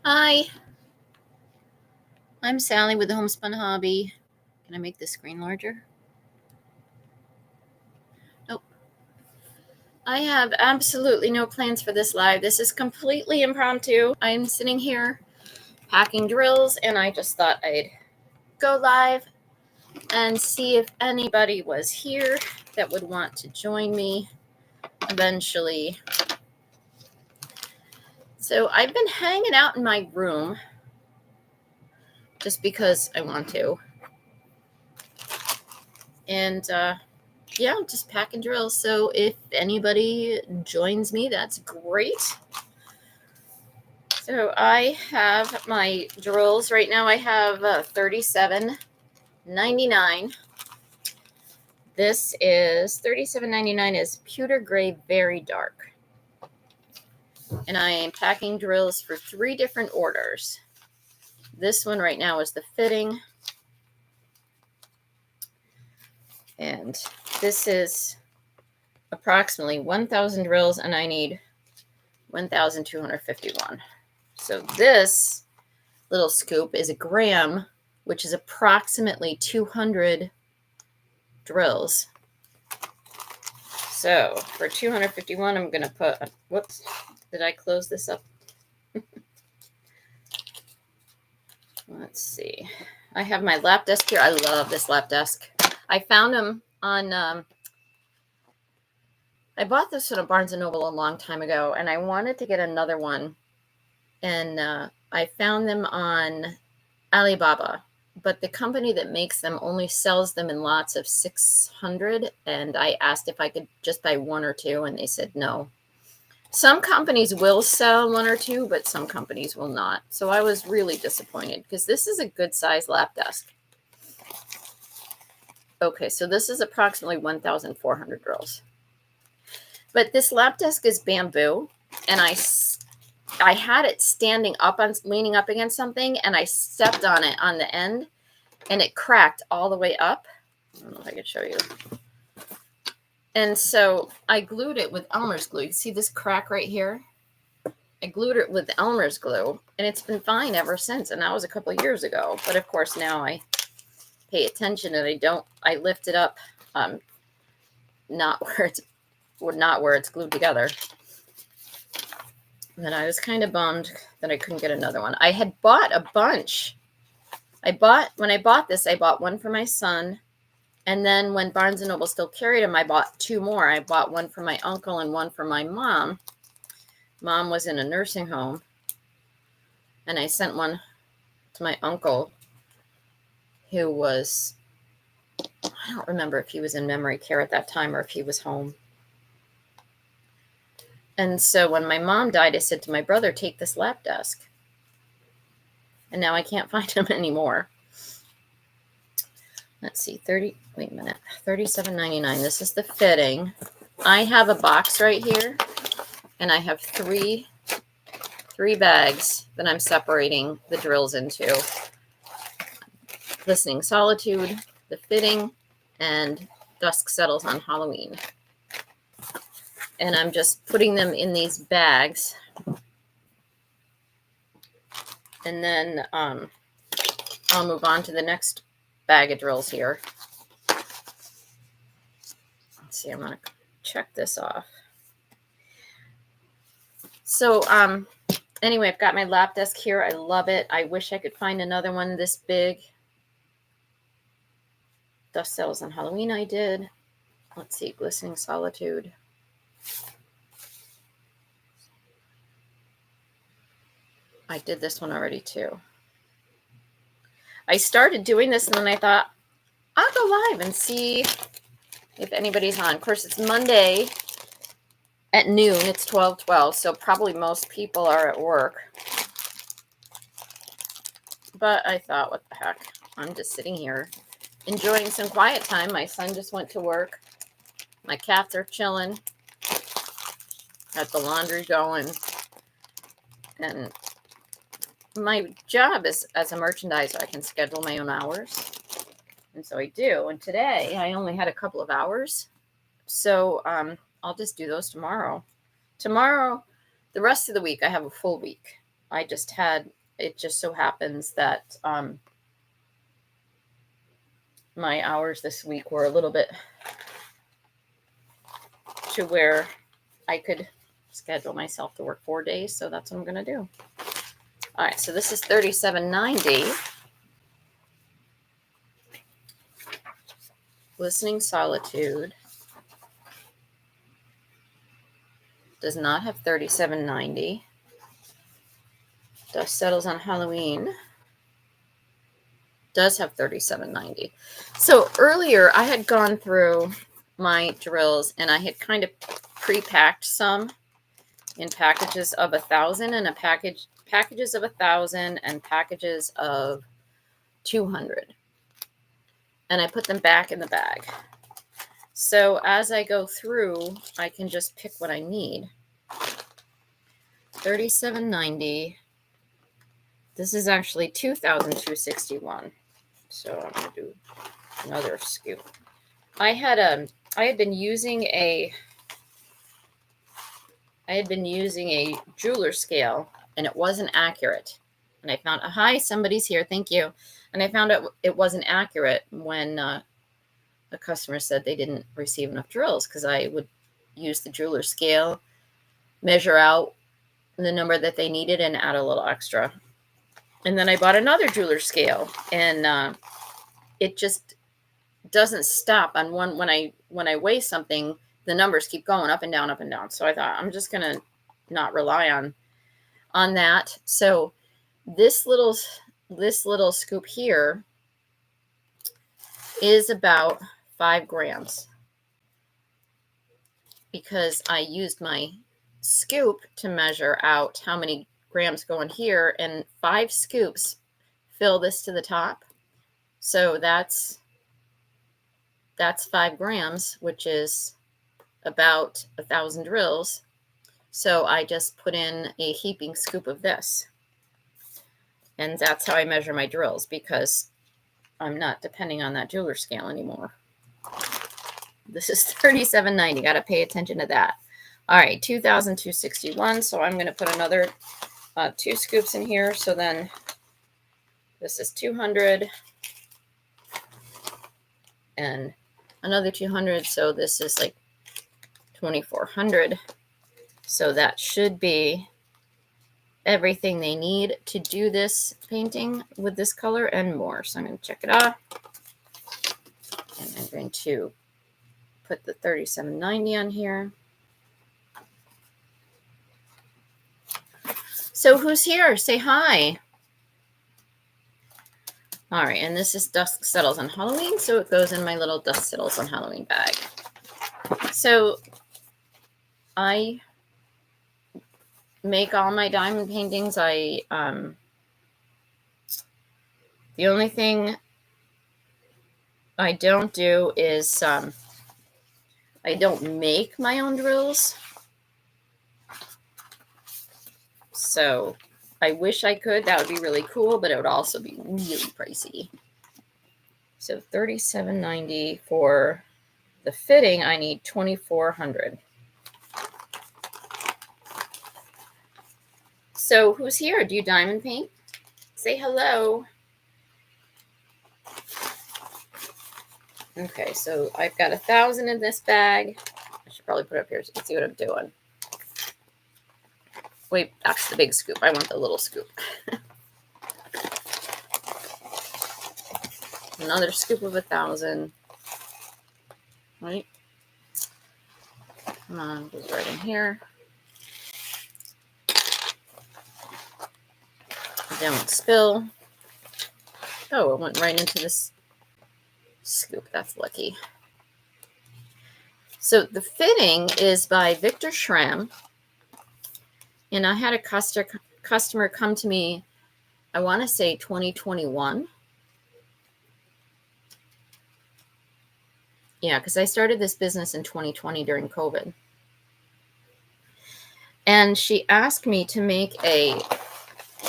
Hi, I'm Sally with the Homespun Hobby. Can I make the screen larger? Nope. I have absolutely no plans for this live. This is completely impromptu. I'm sitting here packing drills, and I just thought I'd go live and see if anybody was here that would want to join me eventually. So I've been hanging out in my room just because I want to. And yeah, I'm just packing drills. So if anybody joins me, that's great. So I have my drills right now. I have $37.99. This is $37.99 is pewter gray, very dark. And I am packing drills for 3 different orders. This one right now is the fitting. And this is approximately 1,000 drills, and I need 1,251. So this little scoop is a gram, which is approximately 200 drills. So for 251, I'm going to put, whoops, did I close this up? Let's see. I have my lap desk here. I love this lap desk. I found them on, I bought this at a Barnes & Noble a long time ago, and I wanted to get another one. And I found them on Alibaba, but the company that makes them only sells them in lots of 600. And I asked if I could just buy 1 or 2, and they said no. Some companies will sell 1 or 2, but some companies will not. So I was really disappointed because this is a good size lap desk. Okay, so this is approximately 1,400 drills. But this lap desk is bamboo, and I had it standing up on, leaning up against something, and I stepped on it on the end, and it cracked all the way up. I don't know if I could show you. And so I glued it with Elmer's glue. You can see this crack right here? I glued it with Elmer's glue, and it's been fine ever since. And that was a couple of years ago. But of course, now I pay attention, and I lift it up, not where it's glued together. And then I was kind of bummed that I couldn't get another one. I had bought a bunch. When I bought this, I bought one for my son. And then when Barnes & Noble still carried them, I bought 2 more. I bought one for my uncle and one for my mom. Mom was in a nursing home. And I sent one to my uncle, who was, I don't remember if he was in memory care at that time or if he was home. And so when my mom died, I said to my brother, take this lap desk. And now I can't find him anymore. Let's see, $37.99. This is the fitting. I have a box right here, and I have three bags that I'm separating the drills into. Listening Solitude, the fitting, and Dusk Settles on Halloween. And I'm just putting them in these bags. And then I'll move on to the next bag of drills here. Let's see, I'm going to check this off. So anyway, I've got my lap desk here. I love it. I wish I could find another one this big. Dust Settles on Halloween I did. Let's see, Glistening Solitude. I did this one already too. I started doing this, and then I thought, I'll go live and see if anybody's on. Of course, it's Monday at noon. It's 12:12, so probably most people are at work. But I thought, what the heck? I'm just sitting here enjoying some quiet time. My son just went to work. My cats are chilling. Got the laundry going. And my job is as a merchandiser. I can schedule my own hours. And so I do. And today I only had a couple of hours. So I'll just do those tomorrow. Tomorrow, the rest of the week, I have a full week. it just so happens that my hours this week were a little bit to where I could schedule myself to work 4 days. So that's what I'm going to do. All right. So this is $37.90. Listening Solitude does not have $37.90. Dust Settles on Halloween does have $37.90. So earlier I had gone through my drills and I had kind of pre-packed some in packages of 1,000 and packages of 1,000 and packages of 200. And I put them back in the bag. So as I go through, I can just pick what I need. $37.90. This is actually $2,261. So I'm going to do another scoop. I had been using a jeweler scale and it wasn't accurate. And I found, hi, somebody's here. Thank you. And I found out it wasn't accurate when a customer said they didn't receive enough drills, because I would use the jeweler scale, measure out the number that they needed and add a little extra. And then I bought another jeweler scale, and it just doesn't stop on one. When I weigh something, the numbers keep going up and down, up and down. So I thought, I'm just going to not rely on that. So this little scoop here is about 5 grams, because I used my scoop to measure out how many grams go in here, and 5 scoops fill this to the top. So that's 5 grams, which is about 1,000 drills. So I just put in a heaping scoop of this. And that's how I measure my drills, because I'm not depending on that jeweler scale anymore. This is $37.90. Got to pay attention to that. All right, $2,261. So I'm going to put another 2 scoops in here. So then this is 200 and another 200. So this is like 2,400. So that should be everything they need to do this painting with this color and more. So I'm going to check it off. And I'm going to put the $37.90 on here. So who's here? Say hi. All right, and this is Dust Settles on Halloween, so it goes in my little Dust Settles on Halloween bag. So I make all my diamond paintings. The only thing I don't do is I don't make my own drills. So I wish I could. That would be really cool, but it would also be really pricey. So $37.90 for the fitting. I need 2,400. So who's here? Do you diamond paint? Say hello. Okay, so I've got 1,000 in this bag. I should probably put it up here so you can see what I'm doing. Wait, that's the big scoop. I want the little scoop. Another scoop of 1,000. Right? Come on, goes right in here. Don't spill. Oh, it went right into this scoop. That's lucky. So the fitting is by Victor Schramm. And I had a customer come to me, I want to say 2021. Yeah, because I started this business in 2020 during COVID. And she asked me to make a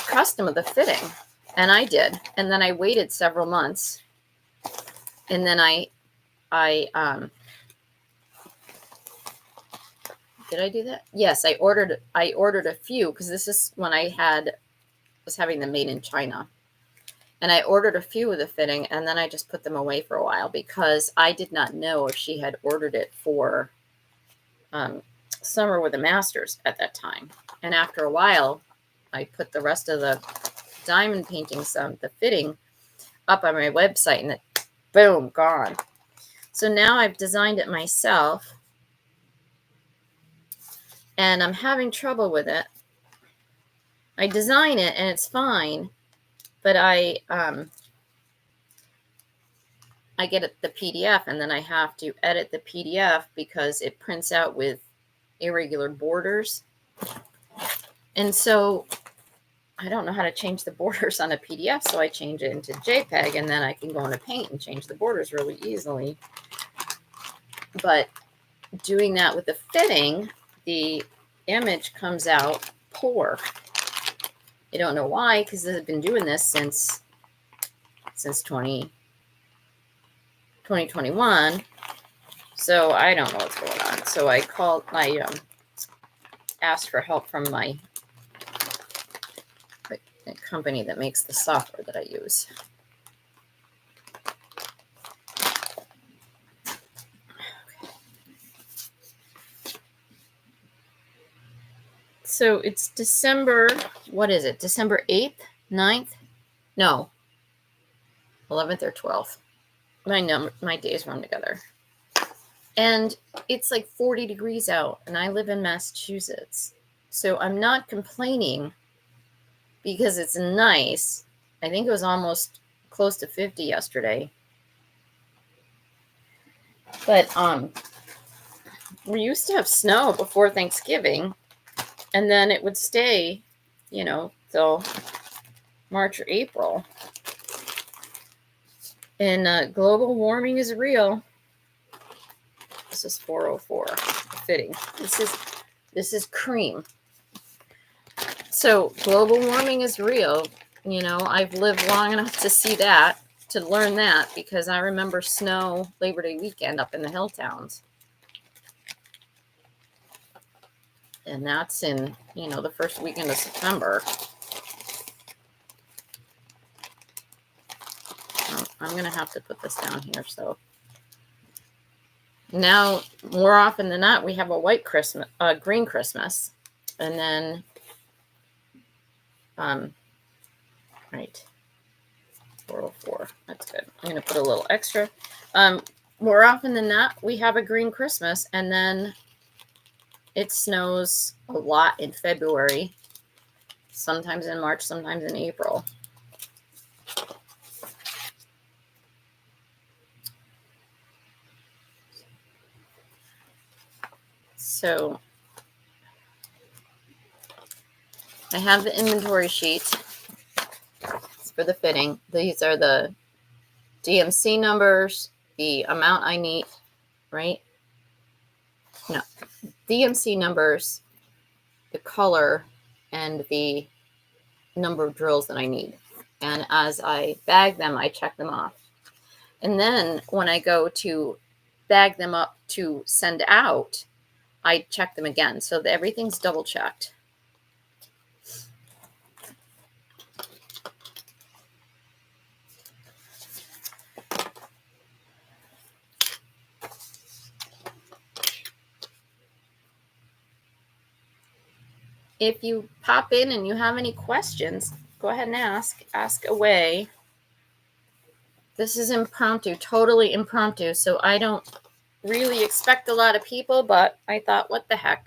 custom of the fitting. And I did. And then I waited several months. And then I did I do that? Yes, I ordered a few, because this is when I had was having them made in China. And I ordered a few of the fitting, and then I just put them away for a while because I did not know if she had ordered it for Summer with the Masters at that time. And after a while, I put the rest of the diamond paintings, the fitting, up on my website, and it, boom, gone. So now I've designed it myself, and I'm having trouble with it. I design it, and it's fine, but I get the PDF, and then I have to edit the PDF because it prints out with irregular borders. And so I don't know how to change the borders on a PDF, so I change it into JPEG, and then I can go into Paint and change the borders really easily. But doing that with the fitting, the image comes out poor. I don't know why, because I've been doing this since 2021. So I don't know what's going on. So I asked for help from the company that makes the software that I use. So it's December, what is it? December 8th, 9th? No, 11th or 12th. My days run together. And it's like 40 degrees out, and I live in Massachusetts. So I'm not complaining because it's nice. I think it was almost close to 50 yesterday. But we used to have snow before Thanksgiving, and then it would stay, till March or April. And global warming is real. This is 404 fitting. This is cream. So global warming is real. I've lived long enough to see that, to learn that, because I remember snow Labor Day weekend up in the hill towns. And that's in, the first weekend of September. I'm going to have to put this down here. So now, more often than not, we have a white Christmas, green Christmas. And then, right, 404. That's good. I'm going to put a little extra. More often than not, we have a green Christmas, and then it snows a lot in February, sometimes in March, sometimes in April. So I have the inventory sheets for the fitting. These are the DMC numbers, the amount I need, right? No, DMC numbers, the color, and the number of drills that I need. And as I bag them, I check them off. And then when I go to bag them up to send out, I check them again. So that everything's double checked. If you pop in and you have any questions, go ahead and ask away. This is impromptu, totally impromptu. So I don't really expect a lot of people, but I thought, what the heck?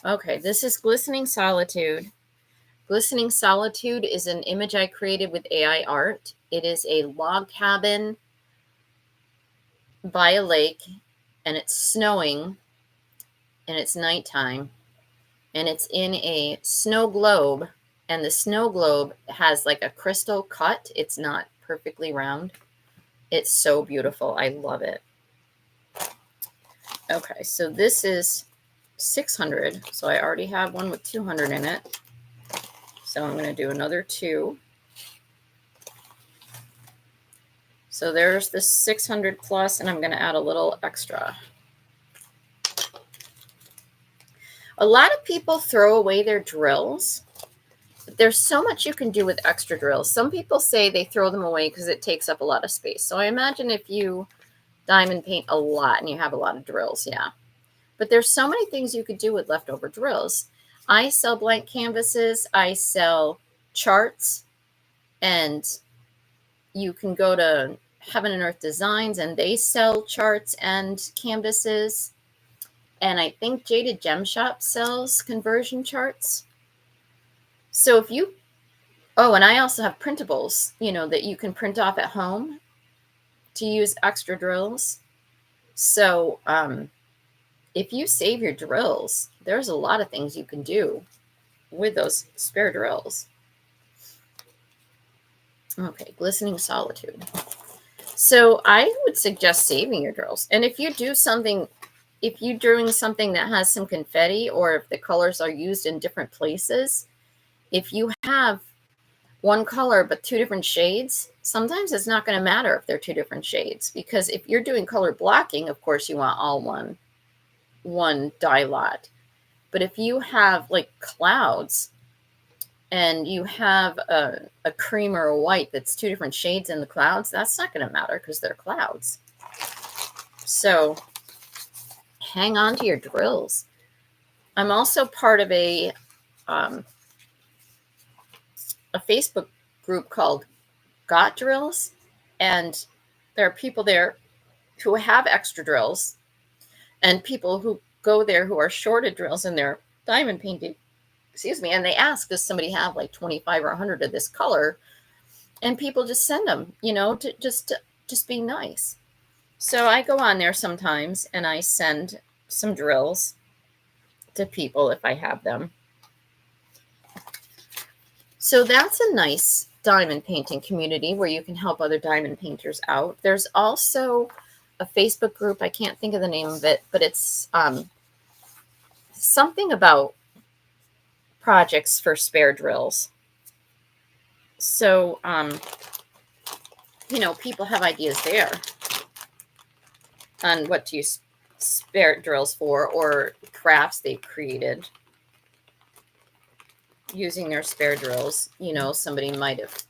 Okay, this is Glistening Solitude. Glistening Solitude is an image I created with AI art. It is a log cabin by a lake, and it's snowing, and it's nighttime, and it's in a snow globe, and the snow globe has like a crystal cut. It's not perfectly round. It's so beautiful. I love it. Okay, so this is 600. So I already have one with 200 in it. So I'm going to do another 2. So there's the 600 plus, and I'm going to add a little extra. A lot of people throw away their drills There's so much you can do with extra drills. Some people say they throw them away because it takes up a lot of space. So I imagine if you diamond paint a lot and you have a lot of drills, yeah. But there's so many things you could do with leftover drills. I sell blank canvases. I sell charts, and you can go to Heaven and Earth Designs, and they sell charts and canvases. And I think Jaded Gem Shop sells conversion charts. So if you, oh, and I also have printables, that you can print off at home to use extra drills. So if you save your drills, there's a lot of things you can do with those spare drills. Okay, Glistening Solitude. So I would suggest saving your drills. And if you're doing something that has some confetti, or if the colors are used in different places, if you have one color but two different shades, sometimes it's not going to matter if they're two different shades, because if you're doing color blocking, of course you want all one dye lot. But if you have like clouds and you have a cream or a white that's two different shades in the clouds, that's not going to matter because they're clouds. So hang on to your drills. I'm also part of a Facebook group called Got Drills, and there are people there who have extra drills and people who go there who are shorted drills in their diamond painting. And they ask, does somebody have like 25 or 100 of this color? And people just send them, to just be nice. So I go on there sometimes and I send some drills to people if I have them. So that's a nice diamond painting community where you can help other diamond painters out. There's also a Facebook group. I can't think of the name of it, but it's something about projects for spare drills. So, people have ideas there on what to use spare drills for, or crafts they've created using their spare drills. Somebody might have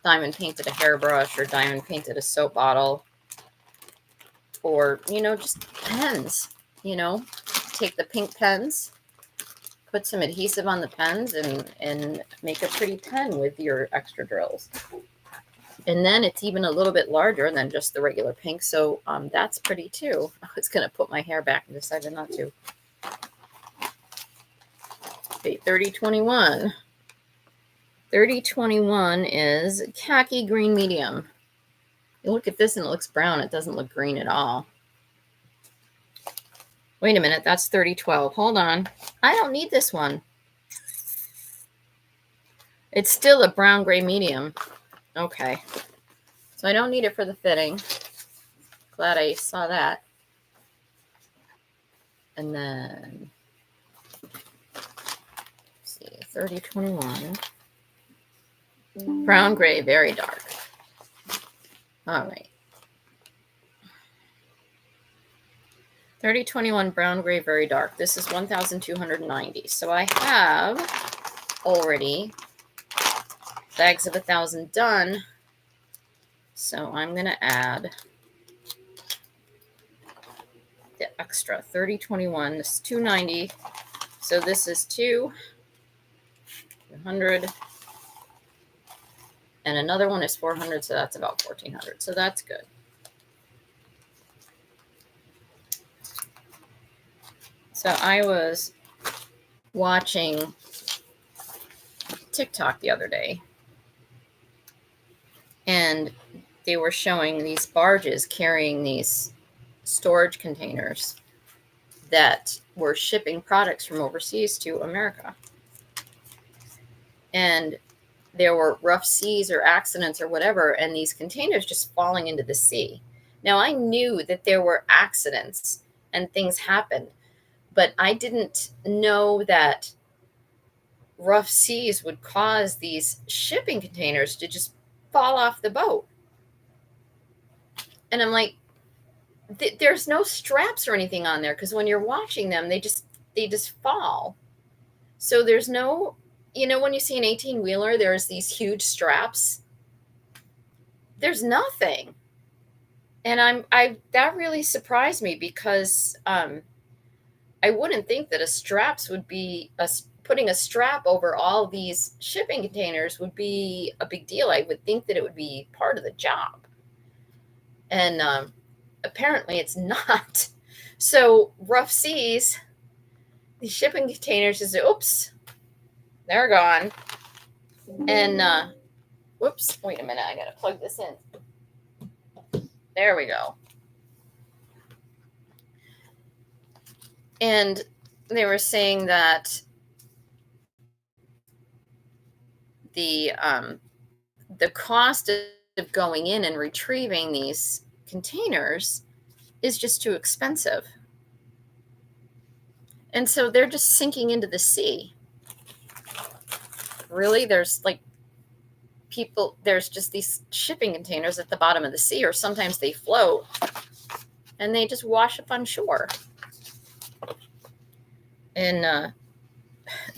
diamond painted a hairbrush or diamond painted a soap bottle, or, just pens, take the pink pens, put some adhesive on the pens and make a pretty pen with your extra drills. And then it's even a little bit larger than just the regular pink. So that's pretty too. I was going to put my hair back and decided not to. Okay, 3021. 3021 is khaki green medium. You look at this and it looks brown. It doesn't look green at all. Wait a minute, that's 3012. Hold on. I don't need this one. It's still a brown gray medium. Okay. So I don't need it for the fitting. Glad I saw that. And then, let's see, 3021. Brown gray, very dark. All right. 3021 brown gray, very dark. This is 1,290. So I have already bags of 1,000 done. So I'm going to add the extra 3021. This is 290. So this is 200. And another one is 400. So that's about 1,400. So that's good. So I was watching TikTok the other day, and they were showing these barges carrying these storage containers that were shipping products from overseas to America. And there were rough seas or accidents or whatever, and these containers just falling into the sea. Now, I knew that there were accidents and things happened, but I didn't know that rough seas would cause these shipping containers to just fall off the boat. And I'm like, there's no straps or anything on there, because when you're watching them, they just fall. So there's no you know, when you see an 18-wheeler, there's these huge straps. There's nothing. And that really surprised me because I wouldn't think that putting a strap over all these shipping containers would be a big deal. I would think that it would be part of the job. And apparently it's not. So rough seas, these shipping containers just, oops, they're gone. And whoops, wait a minute, I gotta plug this in. There we go. And they were saying that the cost of going in and retrieving these containers is just too expensive. And so they're just sinking into the sea. Really? There's just these shipping containers at the bottom of the sea, or sometimes they float and they just wash up on shore. And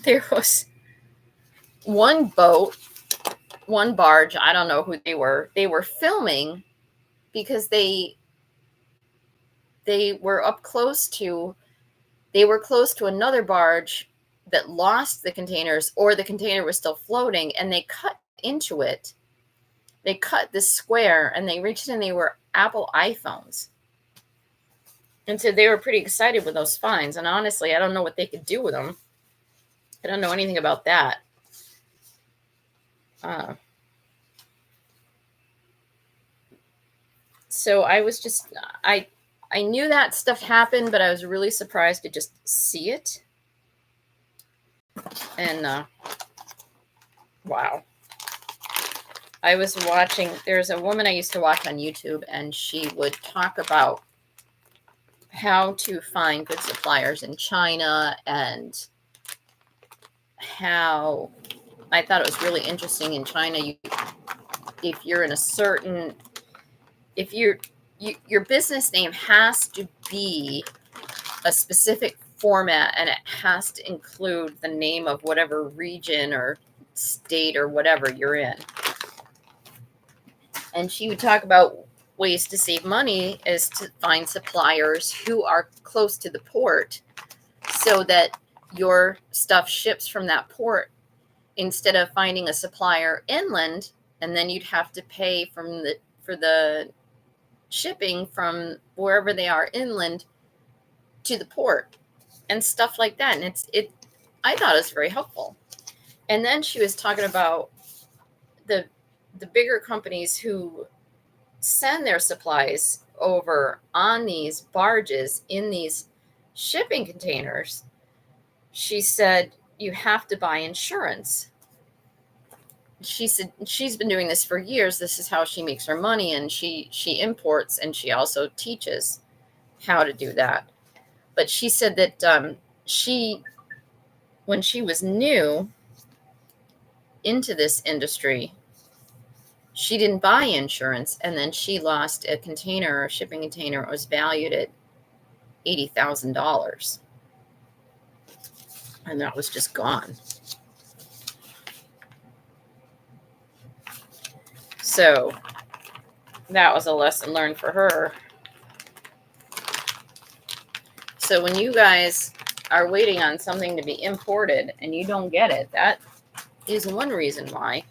there was one barge, I don't know who they were filming because they were close to another barge that lost the containers, or the container was still floating, and they cut into it. They cut this square and they reached in, they were Apple iPhones. And so they were pretty excited with those finds. And honestly, I don't know what they could do with them. I don't know anything about that. So I was just, I knew that stuff happened, but I was really surprised to just see it. And wow. I was watching, there's a woman I used to watch on YouTube, and she would talk about how to find good suppliers in China, and how I thought it was really interesting in China. If you're in a certain, your business name has to be a specific format, and it has to include the name of whatever region or state or whatever you're in. And she would talk about ways to save money is to find suppliers who are close to the port, so that your stuff ships from that port, instead of finding a supplier inland, and then you'd have to pay for the shipping from wherever they are inland to the port and stuff like that. And I thought it was very helpful. And then she was talking about the bigger companies who send their supplies over on these barges in these shipping containers. She said, you have to buy insurance. She said she's been doing this for years. This is how she makes her money. And she imports, and she also teaches how to do that. But she said that when she was new into this industry, she didn't buy insurance, and then she lost a container, a shipping container. It was valued at $80,000. And that was just gone. So that was a lesson learned for her. So when you guys are waiting on something to be imported and you don't get it, that is one reason why.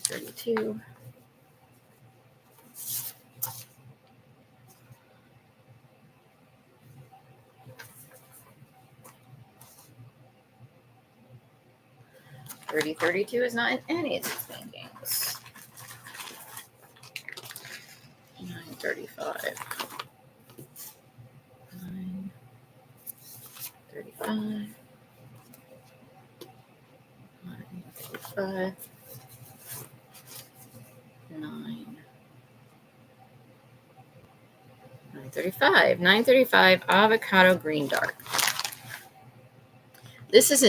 32. $30.32 is not in any of these things. $9.35. $9.35. $9.35. $9.35 avocado green dark. This is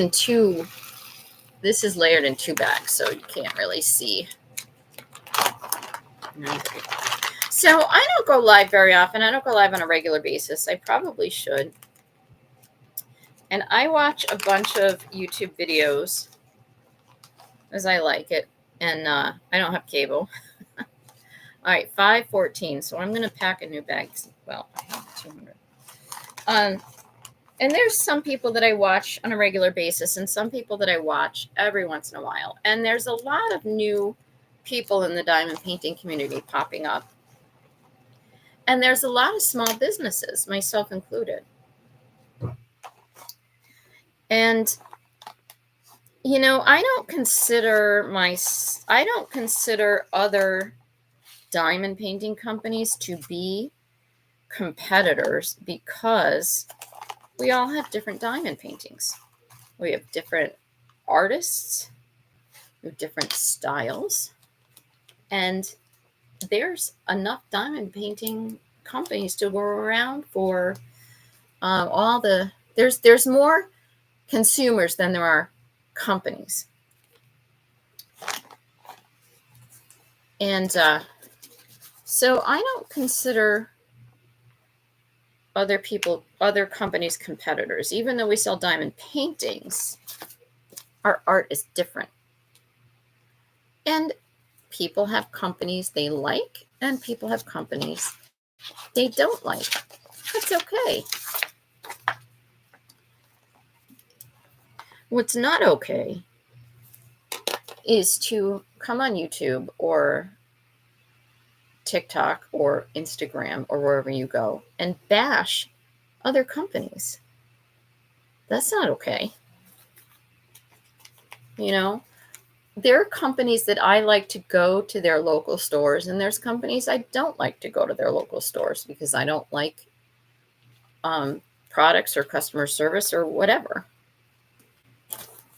layered in 2 bags, so you can't really see. So I don't go live very often. I don't go live on a regular basis. I probably should. And I watch a bunch of YouTube videos as I like it. And I don't have cable. All right, 514. So I'm going to pack a new bag. Well, I have 200. And there's some people that I watch on a regular basis and some people that I watch every once in a while. And there's a lot of new people in the diamond painting community popping up. And there's a lot of small businesses, myself included. And, you know, I don't consider other diamond painting companies to be competitors because we all have different diamond paintings. We have different artists, we have different styles, and there's enough diamond painting companies to go around for there's more consumers than there are companies. And so I don't consider other companies competitors. Even though we sell diamond paintings, our art is different. And people have companies they like, and people have companies they don't like. That's okay. What's not okay is to come on YouTube or TikTok or Instagram or wherever you go and bash other companies. That's not okay. You know, there are companies that I like to go to their local stores, and there's companies I don't like to go to their local stores because I don't like products or customer service or whatever.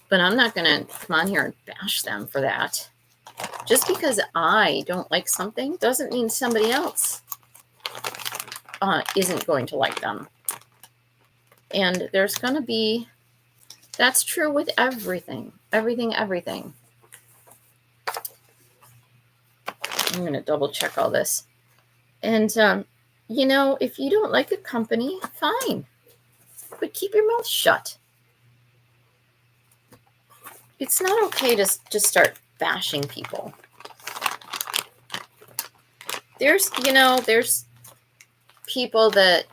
But I'm not going to come on here and bash them for that. Just because I don't like something doesn't mean somebody else isn't going to like them. And there's going to be, that's true with everything. Everything. I'm going to double check all this. And, you know, if you don't like a company, fine. But keep your mouth shut. It's not okay to just start bashing people. There's people that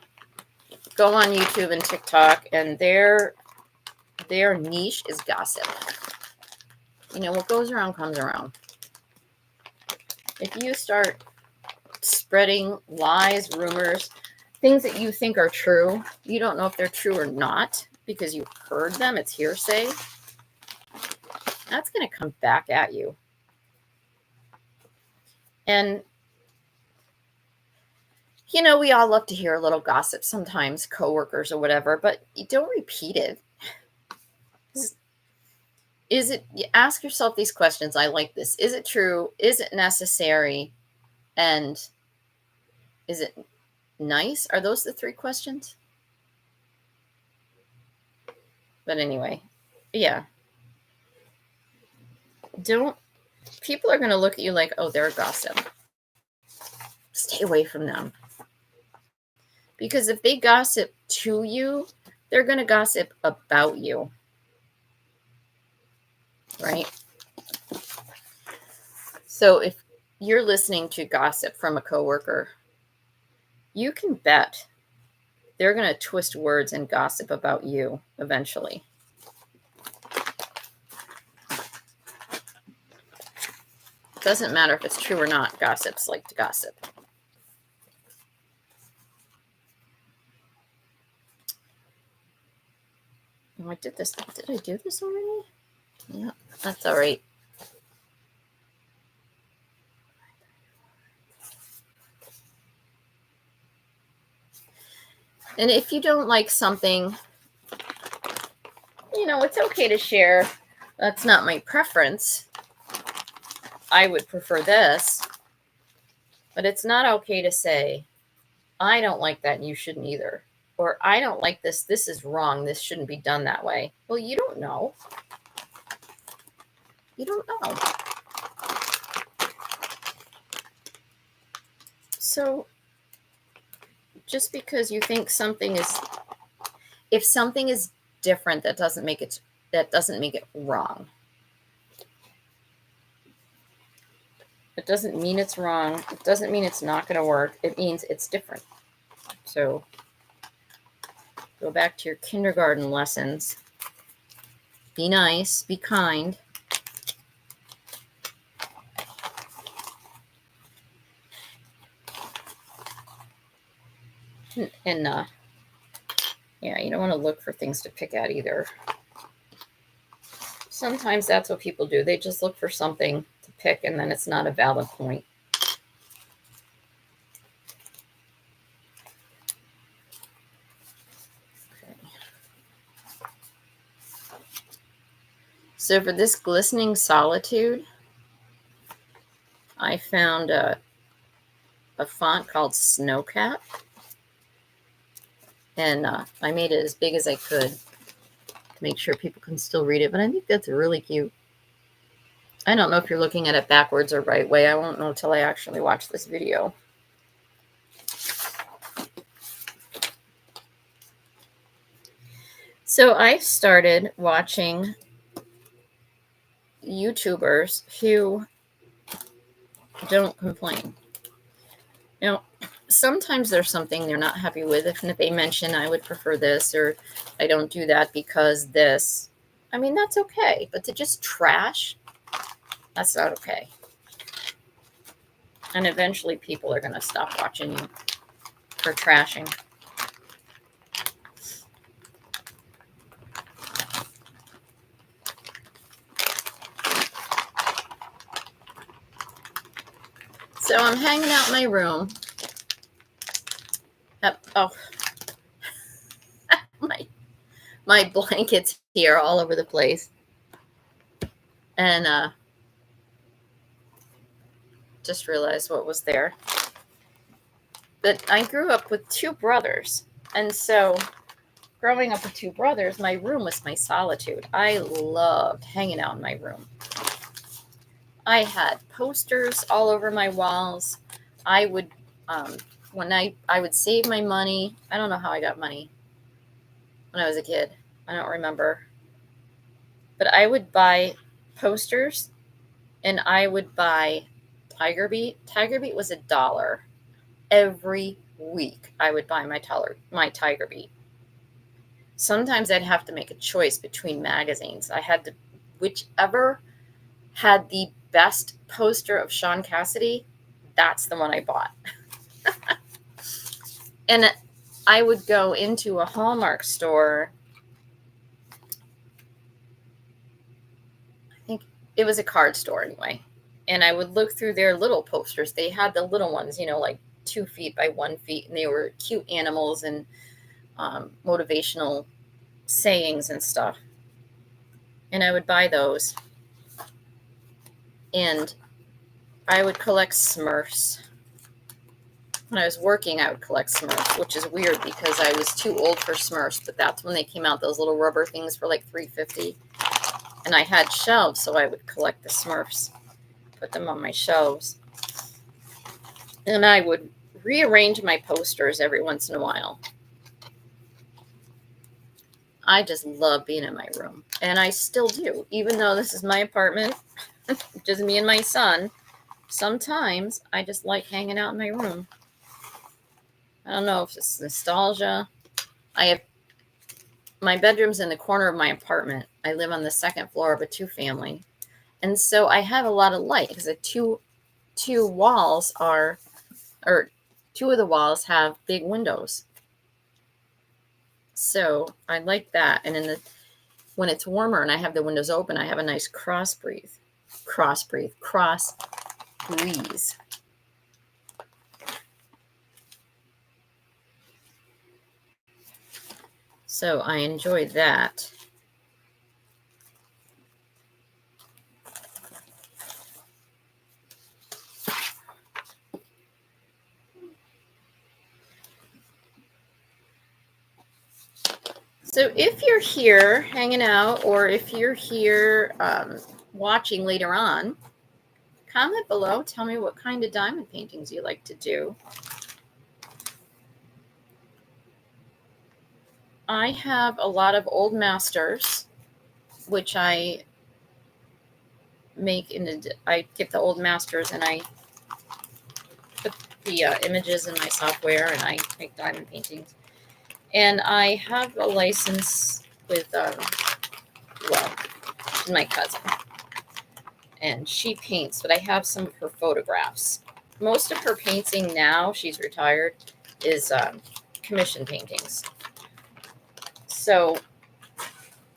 go on YouTube and TikTok, and their niche is gossip. You know, what goes around comes around. If you start spreading lies, rumors, things that you think are true, you don't know if they're true or not because you heard them, it's hearsay, that's going to come back at you. And, you know, we all love to hear a little gossip sometimes, coworkers or whatever, but you don't repeat it. Is it, you ask yourself these questions. I like this. Is it true? Is it necessary? And is it nice? Are those the three questions? But anyway, yeah. People are going to look at you like, oh, they're a gossip. Stay away from them. Because if they gossip to you, they're going to gossip about you. Right? So if you're listening to gossip from a coworker, you can bet they're going to twist words and gossip about you eventually. It doesn't matter if it's true or not. Gossips like to gossip. Oh, I did this. Did I do this already? Yeah, that's all right. And if you don't like something, you know, it's okay to share. That's not my preference. I would prefer this. But it's not okay to say, I don't like that and you shouldn't either. Or I don't like this. This is wrong. This shouldn't be done that way. Well, you don't know. You don't know. So just because you think something is, if something is different, that doesn't make it wrong. It doesn't mean it's wrong. It doesn't mean it's not going to work. It means it's different. So go back to your kindergarten lessons. Be nice, be kind. And yeah, you don't want to look for things to pick at either. Sometimes that's what people do. They just look for something to pick, and then it's not a valid point. Okay. So for this glistening solitude, I found a font called Snowcat. And I made it as big as I could to make sure people can still read it. But I think that's really cute. I don't know if you're looking at it backwards or right way. I won't know until I actually watch this video. So I started watching YouTubers who don't complain. Now, sometimes there's something they're not happy with, and if they mention, I would prefer this, or I don't do that because this. I mean, that's okay. But to just trash, that's not okay. And eventually people are going to stop watching you for trashing. So I'm hanging out in my room. Oh, my blankets here all over the place. And just realized what was there. But I grew up with two brothers. And so growing up with two brothers, my room was my solitude. I loved hanging out in my room. I had posters all over my walls. I would, when I would save my money. I don't know how I got money when I was a kid. I don't remember. But I would buy posters, and I would buy Tiger Beat. Tiger Beat was $1 every week. I would buy my Tiger Beat. Sometimes I'd have to make a choice between magazines. I had to, whichever had the best poster of Sean Cassidy, that's the one I bought. And I would go into a Hallmark store. I think it was a card store anyway. And I would look through their little posters. They had the little ones, like 2 feet by 1 feet. And they were cute animals and motivational sayings and stuff. And I would buy those. And I would collect Smurfs. When I was working, I would collect Smurfs, which is weird because I was too old for Smurfs. But that's when they came out, those little rubber things for like $3.50. And I had shelves, so I would collect the Smurfs, put them on my shelves. And I would rearrange my posters every once in a while. I just love being in my room. And I still do. Even though this is my apartment, just me and my son, sometimes I just like hanging out in my room. I don't know if it's nostalgia. My bedroom's in the corner of my apartment. I live on the second floor of a 2-family. And so I have a lot of light because the two walls are, or 2 of the walls have big windows. So I like that. And when it's warmer and I have the windows open, I have a nice cross breeze. So I enjoy that. So if you're here hanging out, or if you're here watching later on, comment below. Tell me what kind of diamond paintings you like to do. I have a lot of old masters, which I make I get the old masters and I put the images in my software and I make diamond paintings. And I have a license with, well, she's my cousin. And she paints, but I have some of her photographs. Most of her painting now, she's retired, is commission paintings. So,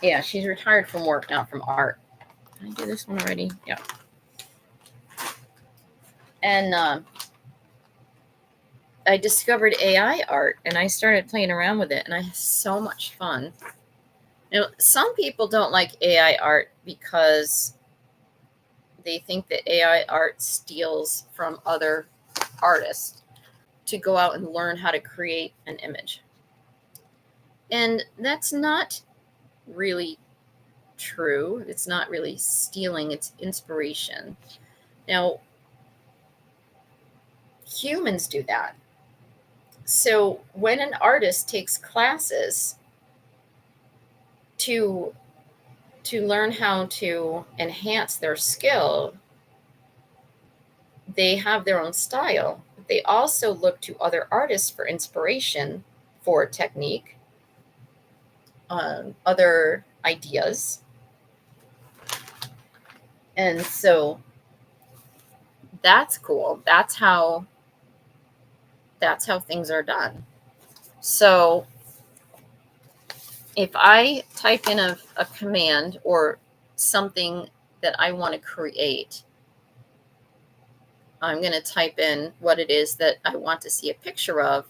yeah, she's retired from work, not from art. Can I do this one already? Yeah. And I discovered AI art, and I started playing around with it, and I had so much fun. You know, some people don't like AI art because they think that AI art steals from other artists to go out and learn how to create an image. And that's not really true. It's not really stealing, it's inspiration. Now, humans do that. So when an artist takes classes to learn how to enhance their skill, they have their own style. They also look to other artists for inspiration for technique, other ideas. And so that's cool. That's how things are done. So if I type in a command or something that I want to create, I'm going to type in what it is that I want to see a picture of,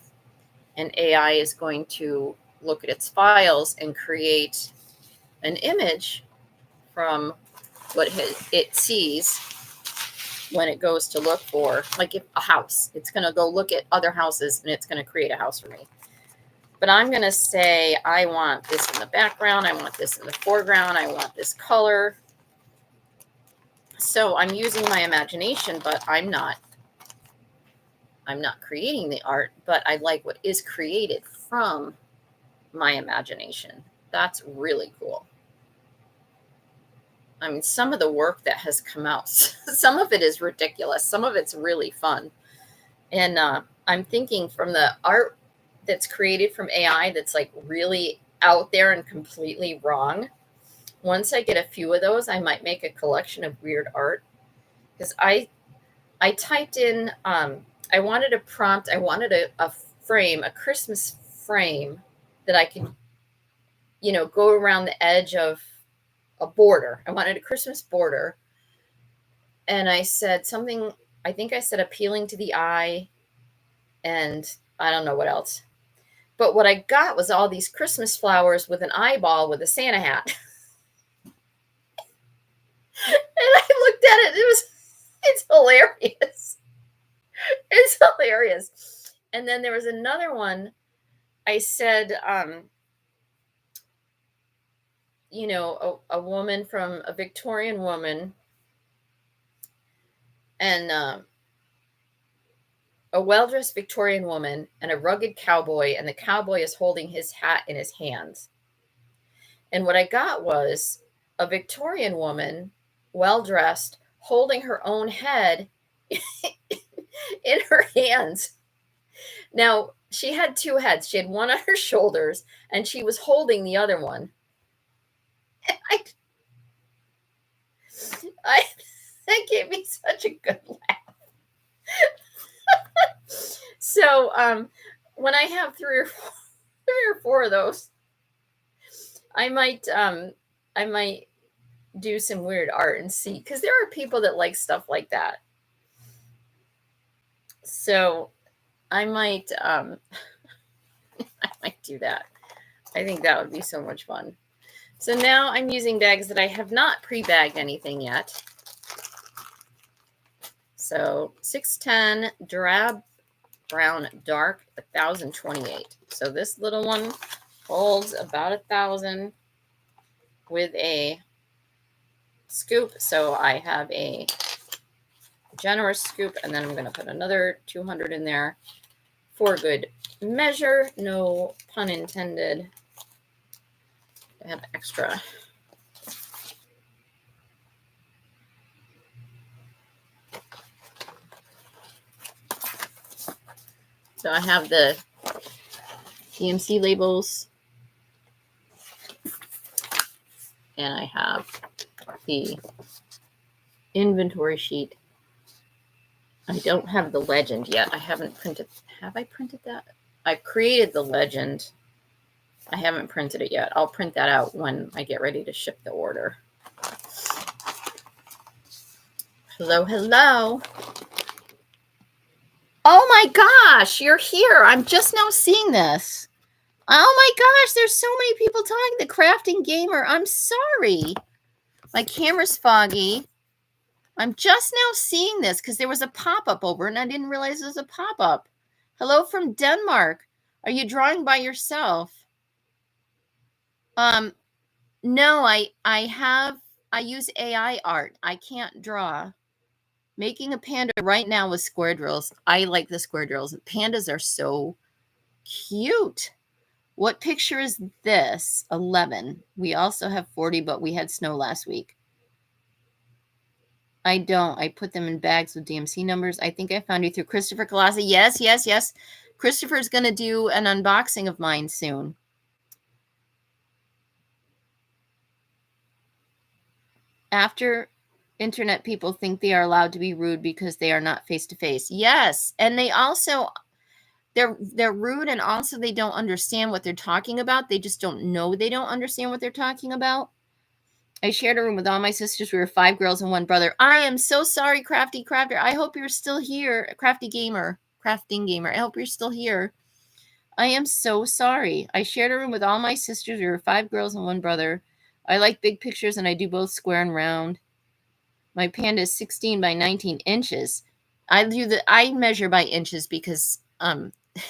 and AI is going to look at its files and create an image from what it sees when it goes to look for, like, if a house. It's going to go look at other houses and it's going to create a house for me. But I'm going to say, I want this in the background. I want this in the foreground. I want this color. So I'm using my imagination, but I'm not creating the art, but I like what is created from my imagination. That's really cool. I mean, some of the work that has come out, some of it is ridiculous. Some of it's really fun. And I'm thinking from the art that's created from AI that's like really out there and completely wrong. Once I get a few of those, I might make a collection of weird art. Because I typed in, I wanted a prompt, I wanted a frame, a Christmas frame that I could, go around the edge of a border. I wanted a Christmas border. And I said something, I think I said appealing to the eye, and I don't know what else. But what I got was all these Christmas flowers with an eyeball with a Santa hat. And I looked at it, it's hilarious. It's hilarious. And then there was another one. I said, a woman from a Victorian woman, and a well-dressed Victorian woman and a rugged cowboy, and the cowboy is holding his hat in his hands. And what I got was a Victorian woman, well-dressed, holding her own head in her hands. Now, she had two heads. She had one on her shoulders, and she was holding the other one. And that gave me such a good laugh. So, when I have three or four of those, I might do some weird art and see, because there are people that like stuff like that. So I might I might do that. I think that would be so much fun. So now I'm using bags that I have not pre-bagged anything yet. So 610 drab brown dark 1028. So this little one holds about 1,000 with a scoop. So I have a generous scoop, and then I'm going to put another 200 in there for good measure. No pun intended. I have extra. So I have the DMC labels, and I have the inventory sheet. I don't have the legend yet. I haven't printed. Have I printed that? I've created the legend. I haven't printed it yet. I'll print that out when I get ready to ship the order. Hello, hello. Oh my gosh, you're here. I'm just now seeing this. Oh my gosh, there's so many people talking. The Crafting Gamer. I'm sorry. My camera's foggy. I'm just now seeing this because there was a pop-up over and I didn't realize there was a pop-up. Hello from Denmark. Are you drawing by yourself? No, I use AI art. I can't draw. Making a panda right now with square drills. I like the square drills. Pandas are so cute. What picture is this? 11. We also have 40, but we had snow last week. I don't. I put them in bags with DMC numbers. I think I found you through Christopher Colossi. Yes, yes, yes. Christopher's going to do an unboxing of mine soon. After internet people think they are allowed to be rude because they are not face-to-face. Yes, and they also, they're rude, and also they don't understand what they're talking about. They just don't know they don't understand what they're talking about. I shared a room with all my sisters. We were 5 girls and 1 brother. I am so sorry, Crafty Crafter. I hope you're still here. Crafting Gamer. I hope you're still here. I am so sorry. I shared a room with all my sisters. We were 5 girls and 1 brother. I like big pictures, and I do both square and round. My panda is 16 by 19 inches. I measure by inches because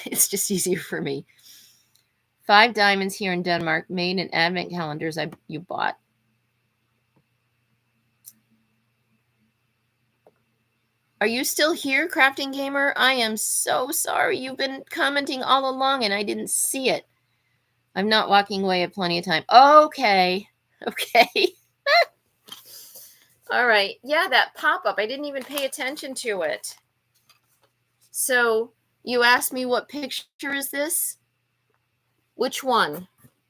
it's just easier for me. 5 diamonds here in Denmark, made in advent calendars you bought. Are you still here, Crafting Gamer? I am so sorry. You've been commenting all along and I didn't see it. I'm not walking away at plenty of time. Okay. Okay. All right. Yeah, that pop-up. I didn't even pay attention to it. So you asked me what picture is this? Which one?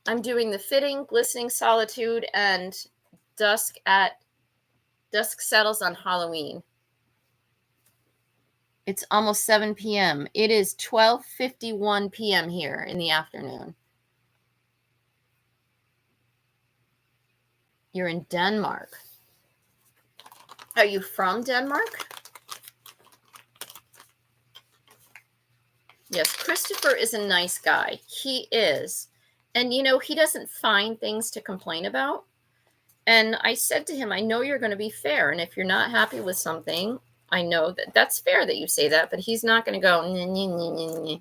I'm doing the fitting, glistening solitude, and dusk settles on Halloween. It's almost 7 p.m. It is 12:51 p.m. here in the afternoon. You're in Denmark. Are you from Denmark? Yes, Christopher is a nice guy. He is. And, you know, he doesn't find things to complain about. And I said to him, I know you're going to be fair. And if you're not happy with something, I know that that's fair that you say that, but he's not going to go, nah, nah, nah, nah, nah.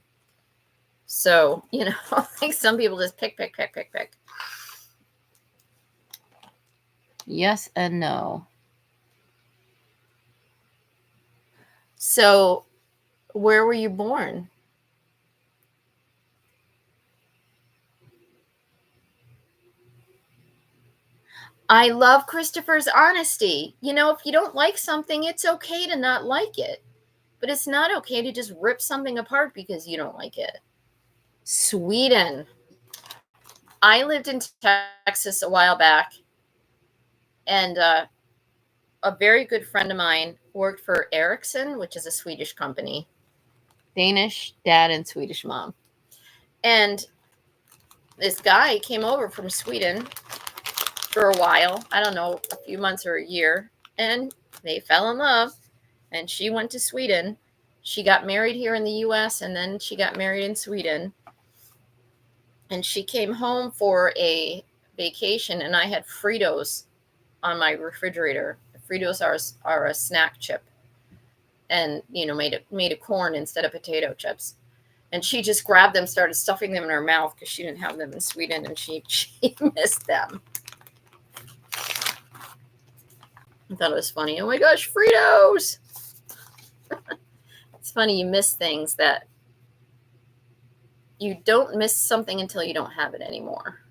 So, you know, I think some people just pick. Yes and no. So, where were you born? I love Christopher's honesty. You know, if you don't like something, it's okay to not like it. But it's not okay to just rip something apart because you don't like it. Sweden. I lived in Texas a while back, and a very good friend of mine worked for Ericsson, which is a Swedish company. Danish dad and Swedish mom. And this guy came over from Sweden for a while. I don't know, a few months or a year. And they fell in love. And she went to Sweden. She got married here in the U.S. and then she got married in Sweden. And she came home for a vacation, and I had Fritos on my refrigerator. Fritos are a snack chip, and you know, made of corn instead of potato chips. And she just grabbed them, started stuffing them in her mouth because she didn't have them in Sweden, and she missed them. I thought it was funny. Oh my gosh, Fritos! It's funny, you miss things that you don't miss something until you don't have it anymore.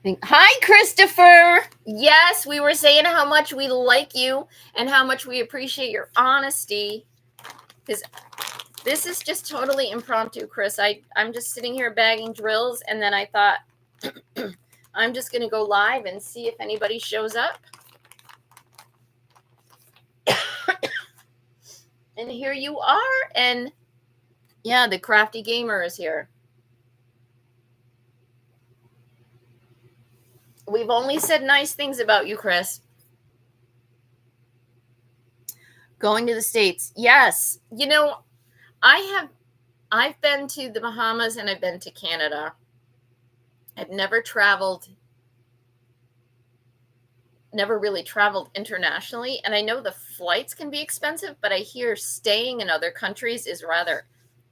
Hi, Christopher. Yes, we were saying how much we like you and how much we appreciate your honesty. Because this is just totally impromptu, Chris. I'm just sitting here bagging drills, and then I thought I'm just going to go live and see if anybody shows up. And here you are. And yeah, the crafty gamer is here. We've only said nice things about you, Chris. Going to the States. Yes. You know, I've been to the Bahamas and I've been to Canada. I've never really traveled internationally. And I know the flights can be expensive, but I hear staying in other countries is rather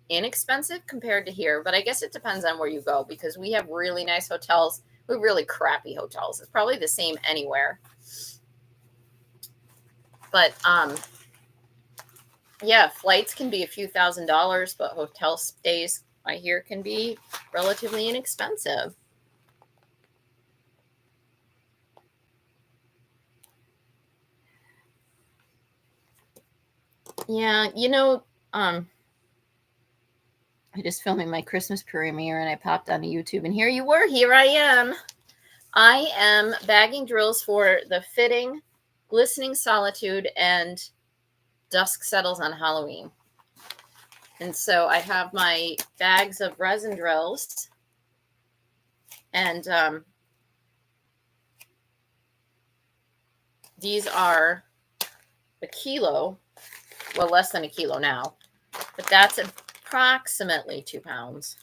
inexpensive compared to here. But I guess it depends on where you go, because we have really nice hotels. We have really crappy hotels. It's probably the same anywhere. But yeah, flights can be a few $1,000s, but hotel stays, I hear, can be relatively inexpensive. Yeah, you know, I just filming my Christmas premiere and I popped onto YouTube, and here you were. Here I am. I am bagging drills for the Fitting, Glistening Solitude, and Dusk Settles on Halloween. And so I have my bags of resin drills, and these are a kilo, well, less than a kilo now, but that's approximately 2 pounds.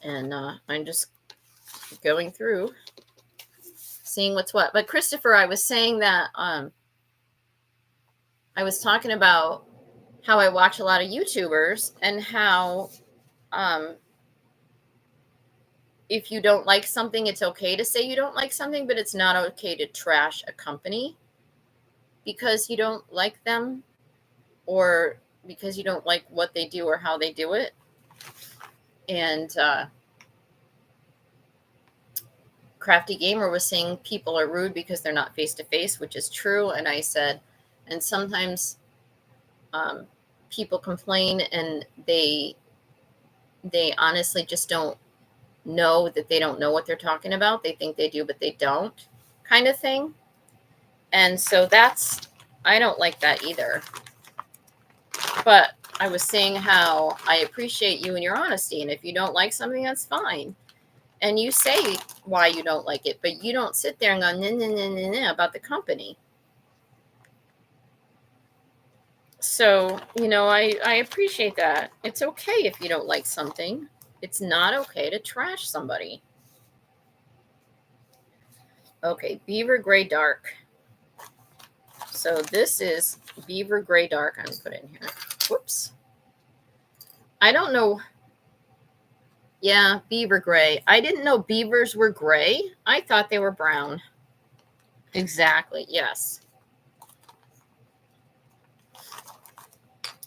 And I'm just going through, seeing what's what. But Christopher, I was saying that I was talking about how I watch a lot of YouTubers and how if you don't like something, it's okay to say you don't like something, but it's not okay to trash a company because you don't like them, or because you don't like what they do or how they do it. And Crafty Gamer was saying people are rude because they're not face to face, which is true. And I said, and sometimes people complain and they honestly just don't know that they don't know what they're talking about. They think they do, but they don't, kind of thing. And so I don't like that either. But I was saying how I appreciate you and your honesty. And if you don't like something, that's fine. And you say why you don't like it, but you don't sit there and go, nah, nah, nah, nah, nah, about the company. So, you know, I appreciate that. It's okay if you don't like something. It's not okay to trash somebody. Okay, Beaver Gray Dark. So this is Beaver Gray Dark. I'm going to put it in here. Whoops. I don't know. Yeah, beaver gray. I didn't know beavers were gray. I thought they were brown. Exactly, yes.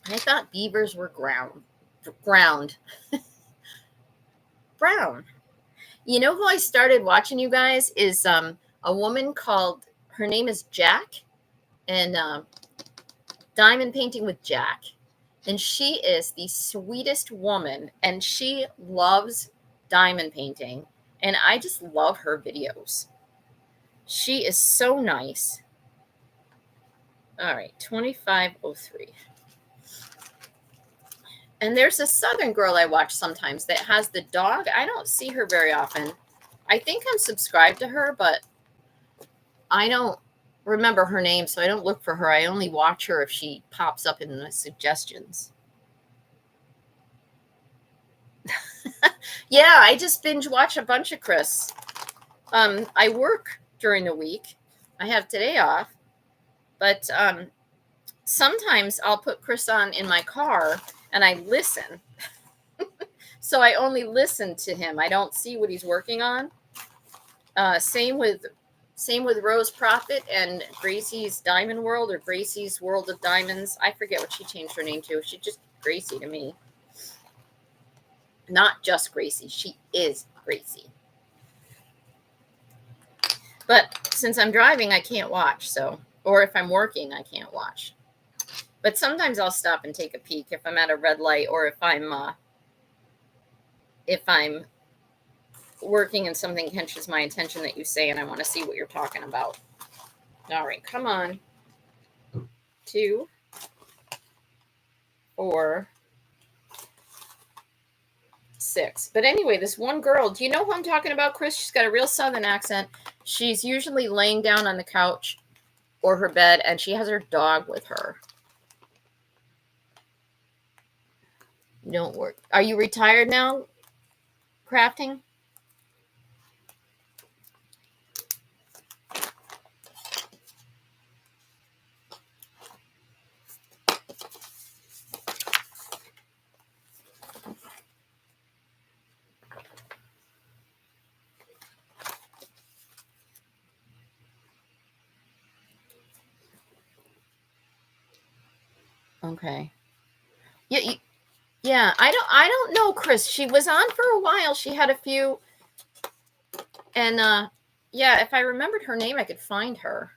I thought beavers were ground. Brown. You know who I started watching, you guys, is a woman called, her name is Jack, and Diamond Painting with Jack. And she is the sweetest woman, and she loves diamond painting. And I just love her videos. She is so nice. All right, 2503. And there's a Southern girl I watch sometimes that has the dog. I don't see her very often. I think I'm subscribed to her, but I don't remember her name, so I don't look for her. I only watch her if she pops up in the suggestions. Yeah, I just binge watch a bunch of Chris. I work during the week. I have today off, but sometimes I'll put Chris on in my car and I listen. So I only listen to him. I don't see what he's working on. Same with Rose Profit and Gracie's Diamond World, or Gracie's World of Diamonds. I forget what she changed her name to. She's just Gracie to me. Not just Gracie. She is Gracie. But since I'm driving, I can't watch. So, or if I'm working, I can't watch. But sometimes I'll stop and take a peek if I'm at a red light, or if I'm working and something catches my attention that you say and I want to see what you're talking about. All right, come on. 2, 4, 6. But anyway, this one girl, do you know who I'm talking about, Chris? She's got a real Southern accent. She's usually laying down on the couch or her bed, and she has her dog with her. Don't work. Are you retired now, crafting? Okay. Yeah, yeah. I don't know, Chris. She was on for a while. She had a few, and yeah. If I remembered her name, I could find her,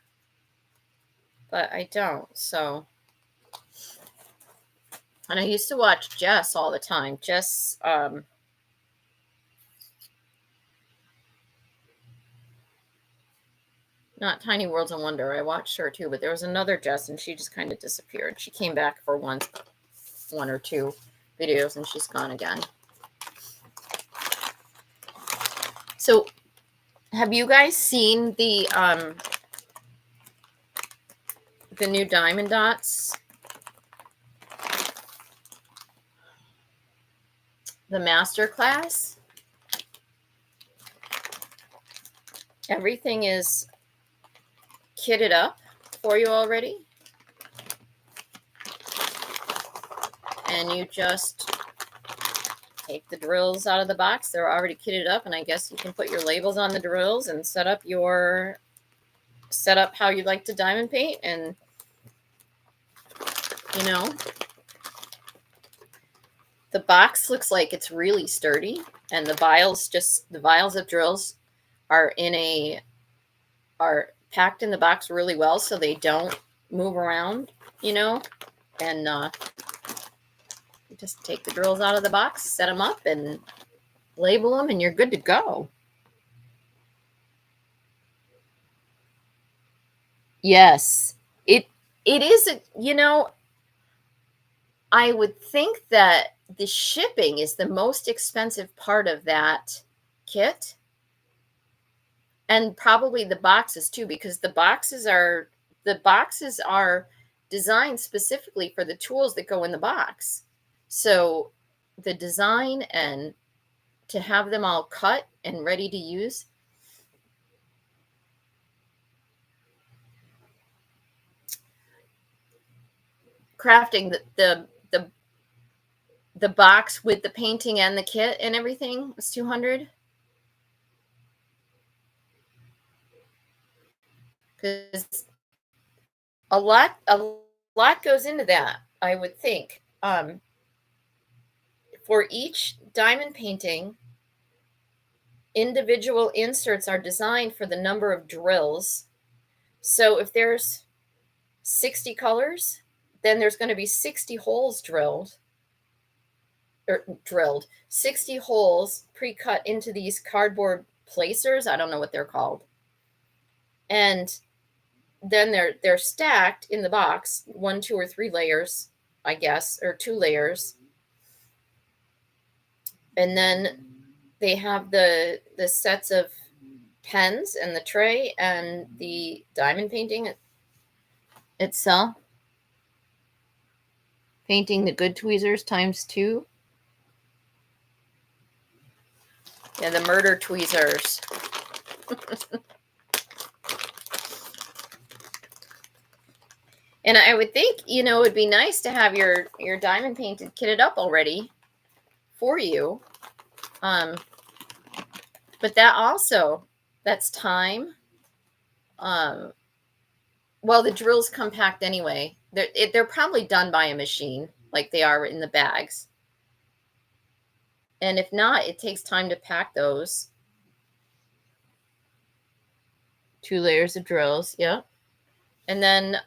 but I don't. So, and I used to watch Jess all the time. Jess, not Tiny Worlds of Wonder. I watched her too, but there was another Jess, and she just kind of disappeared. She came back for one or two videos, and she's gone again. So, have you guys seen the new diamond dots? The master class? Everything is kitted up for you already. And you just take the drills out of the box. They're already kitted up, and I guess you can put your labels on the drills and set up how you'd like to diamond paint. And you know, the box looks like it's really sturdy, and the vials of drills are packed in the box really well, so they don't move around, you know. And you just take the drills out of the box, set them up, and label them, and you're good to go. Yes, it is I would think that the shipping is the most expensive part of that kit, and probably the boxes too, because the boxes are designed specifically for the tools that go in the box. So the design and to have them all cut and ready to use. Crafting the box with the painting and the kit and everything was 200. Because a lot goes into that, I would think. For each diamond painting, individual inserts are designed for the number of drills. So if there's 60 colors, then there's going to be 60 holes drilled, 60 holes pre-cut into these cardboard placers. I don't know what they're called. And then they're stacked in the box, 1, 2, or 3 layers, I guess, or 2 layers. And then they have the sets of pens and the tray and the diamond painting itself. Painting the good tweezers ×2. Yeah, the murder tweezers. And I would think, it would be nice to have your diamond painted kitted up already for you. But that's time. Well, the drills come packed anyway. They're probably done by a machine, like they are in the bags. And if not, it takes time to pack those 2 layers of drills. Yeah. And then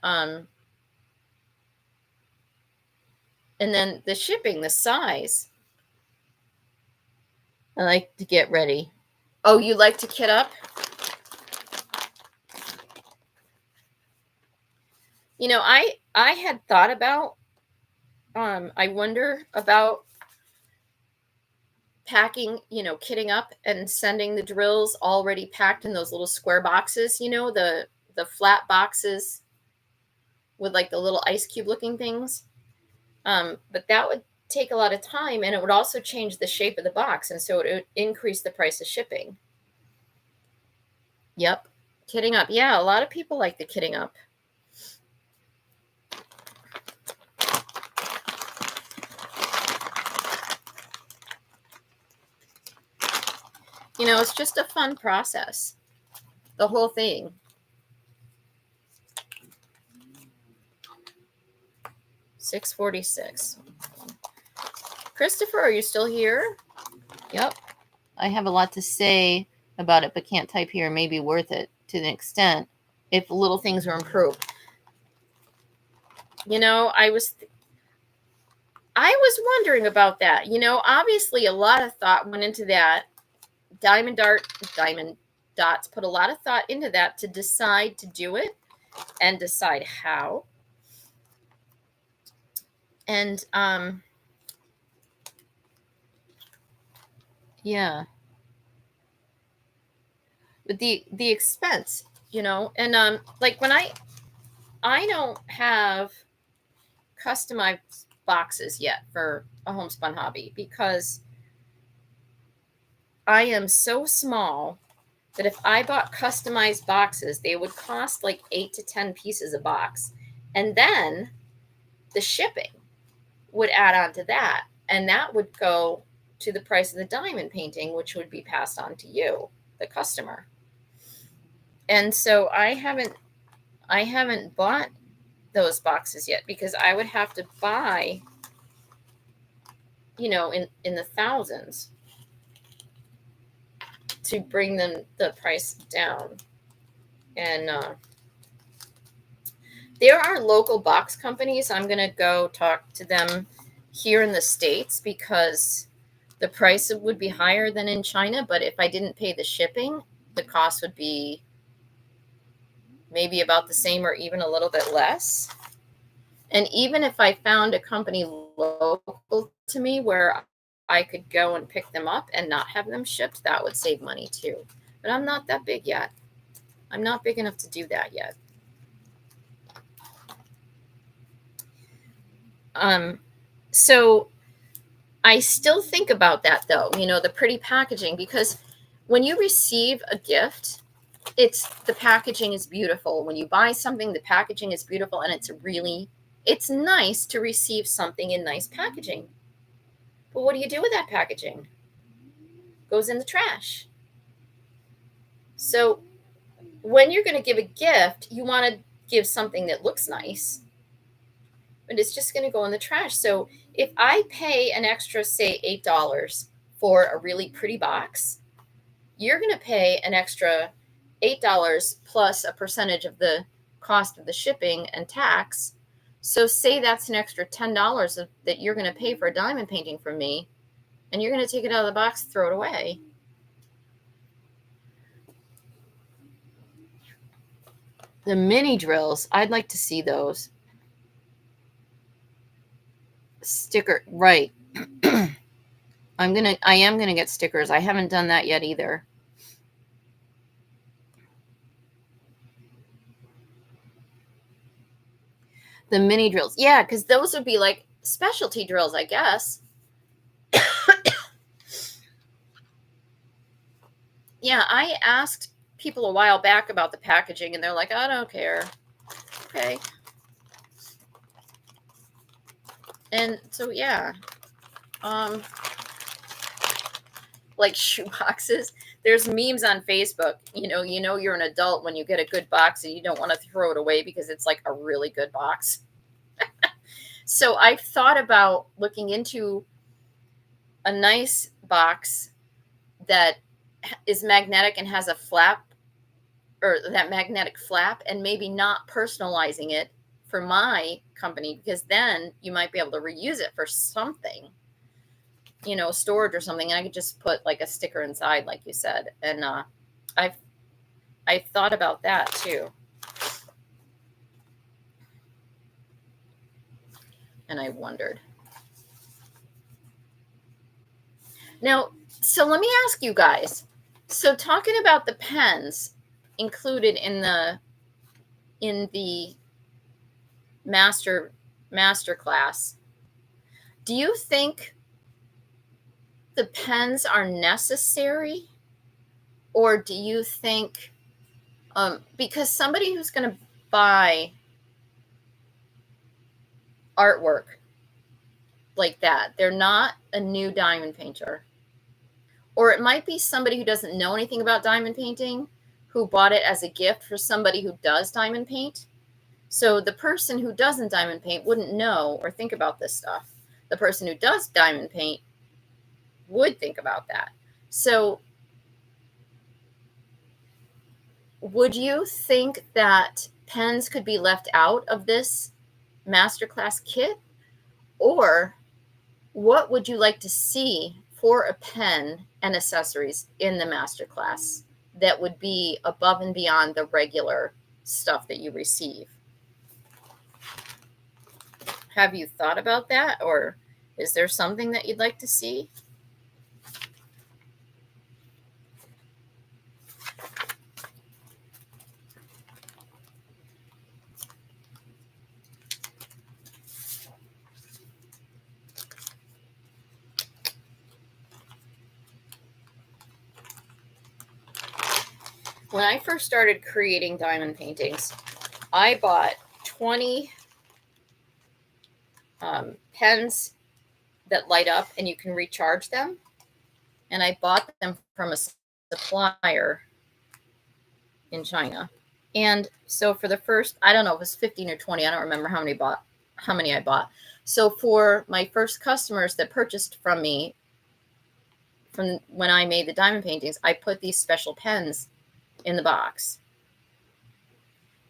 the shipping, the size. I like to get ready. Oh, you like to kit up? You know, I had thought about I wonder about packing, kitting up and sending the drills already packed in those little square boxes, the flat boxes with like the little ice cube looking things. But that would take a lot of time, and it would also change the shape of the box, and so it would increase the price of shipping. Yep. Kitting up. Yeah, a lot of people like the kitting up. It's just a fun process. The whole thing. $6.46. Christopher, are you still here? Yep. I have a lot to say about it, but can't type here. May be worth it to the extent if little things are improved. I was wondering about that. Obviously a lot of thought went into that. Diamond Dots put a lot of thought into that to decide to do it and decide how. And yeah. But the expense, and like when I don't have customized boxes yet for a homespun hobby because I am so small that if I bought customized boxes, they would cost like 8 to 10 pieces a box. And then the shipping would add on to that. And that would go to the price of the diamond painting, which would be passed on to you, the customer. And so I haven't bought those boxes yet because I would have to buy, in the thousands to bring them the price down. And there are local box companies. I'm going to go talk to them here in the States because the price would be higher than in China. But if I didn't pay the shipping, the cost would be maybe about the same or even a little bit less. And even if I found a company local to me where I could go and pick them up and not have them shipped, that would save money too. But I'm not that big yet. I'm not big enough to do that yet. So I still think about that though, the pretty packaging, because when you receive a gift, the packaging is beautiful. When you buy something, the packaging is beautiful, and it's nice to receive something in nice packaging. But what do you do with that packaging? Goes in the trash. So when you're going to give a gift, you want to give something that looks nice, but it's just going to go in the trash. So if I pay an extra, say, $8 for a really pretty box, you're going to pay an extra $8 plus a percentage of the cost of the shipping and tax. So say that's an extra $10 that you're going to pay for a diamond painting from me, and you're going to take it out of the box, throw it away. The mini drills, I'd like to see those. Sticker, right. I am going to get stickers. I haven't done that yet either. The mini drills. Yeah, because those would be like specialty drills, I guess. Yeah, I asked people a while back about the packaging, and they're like, I don't care. Okay. And so, yeah. Like shoe boxes. There's memes on Facebook. You're an adult when you get a good box and you don't want to throw it away because it's like a really good box. So I've thought about looking into a nice box that is magnetic and has a flap or that magnetic flap, and maybe not personalizing it for my company, because then you might be able to reuse it for something, storage or something. And I could just put like a sticker inside, like you said. And I've thought about that too. And I wondered. Now, so let me ask you guys. So talking about the pens included in the master class, do you think the pens are necessary, or do you think because somebody who's going to buy artwork like that, they're not a new diamond painter, or it might be somebody who doesn't know anything about diamond painting who bought it as a gift for somebody who does diamond paint. So the person who doesn't diamond paint wouldn't know or think about this stuff. The person who does diamond paint would think about that. So would you think that pens could be left out of this masterclass kit? Or what would you like to see for a pen and accessories in the masterclass that would be above and beyond the regular stuff that you receive? Have you thought about that, or is there something that you'd like to see? When I first started creating diamond paintings, I bought 20 pens that light up and you can recharge them. And I bought them from a supplier in China. And so for the first, I don't know, it was 15 or 20. I don't remember how many I bought. So for my first customers that purchased from me from when I made the diamond paintings, I put these special pens in the box.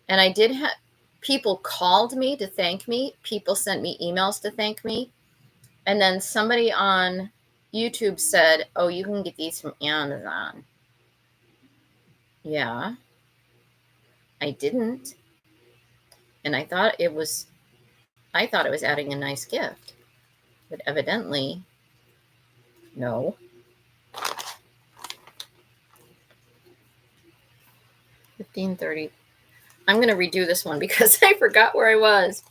And I did have people called me to thank me. People sent me emails to thank me. And then somebody on YouTube said, "Oh, you can get these from Amazon." Yeah, I didn't. And I thought it was adding a nice gift. But evidently, no. $15.30. I'm going to redo this one because I forgot where I was.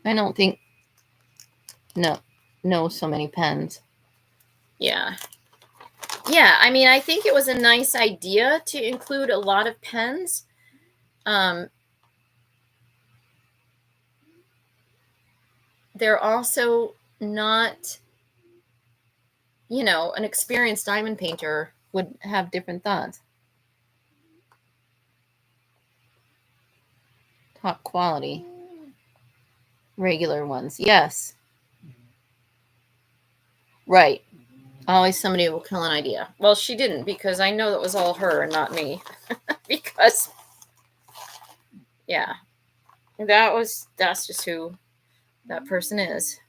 I don't think, no, so many pens. Yeah. Yeah, I mean, I think it was a nice idea to include a lot of pens. They're also not, an experienced diamond painter would have different thoughts. Top quality. Regular ones. Yes. Right. Always somebody will kill an idea. Well, she didn't, because I know that was all her and not me. Because, yeah, that's just who that person is.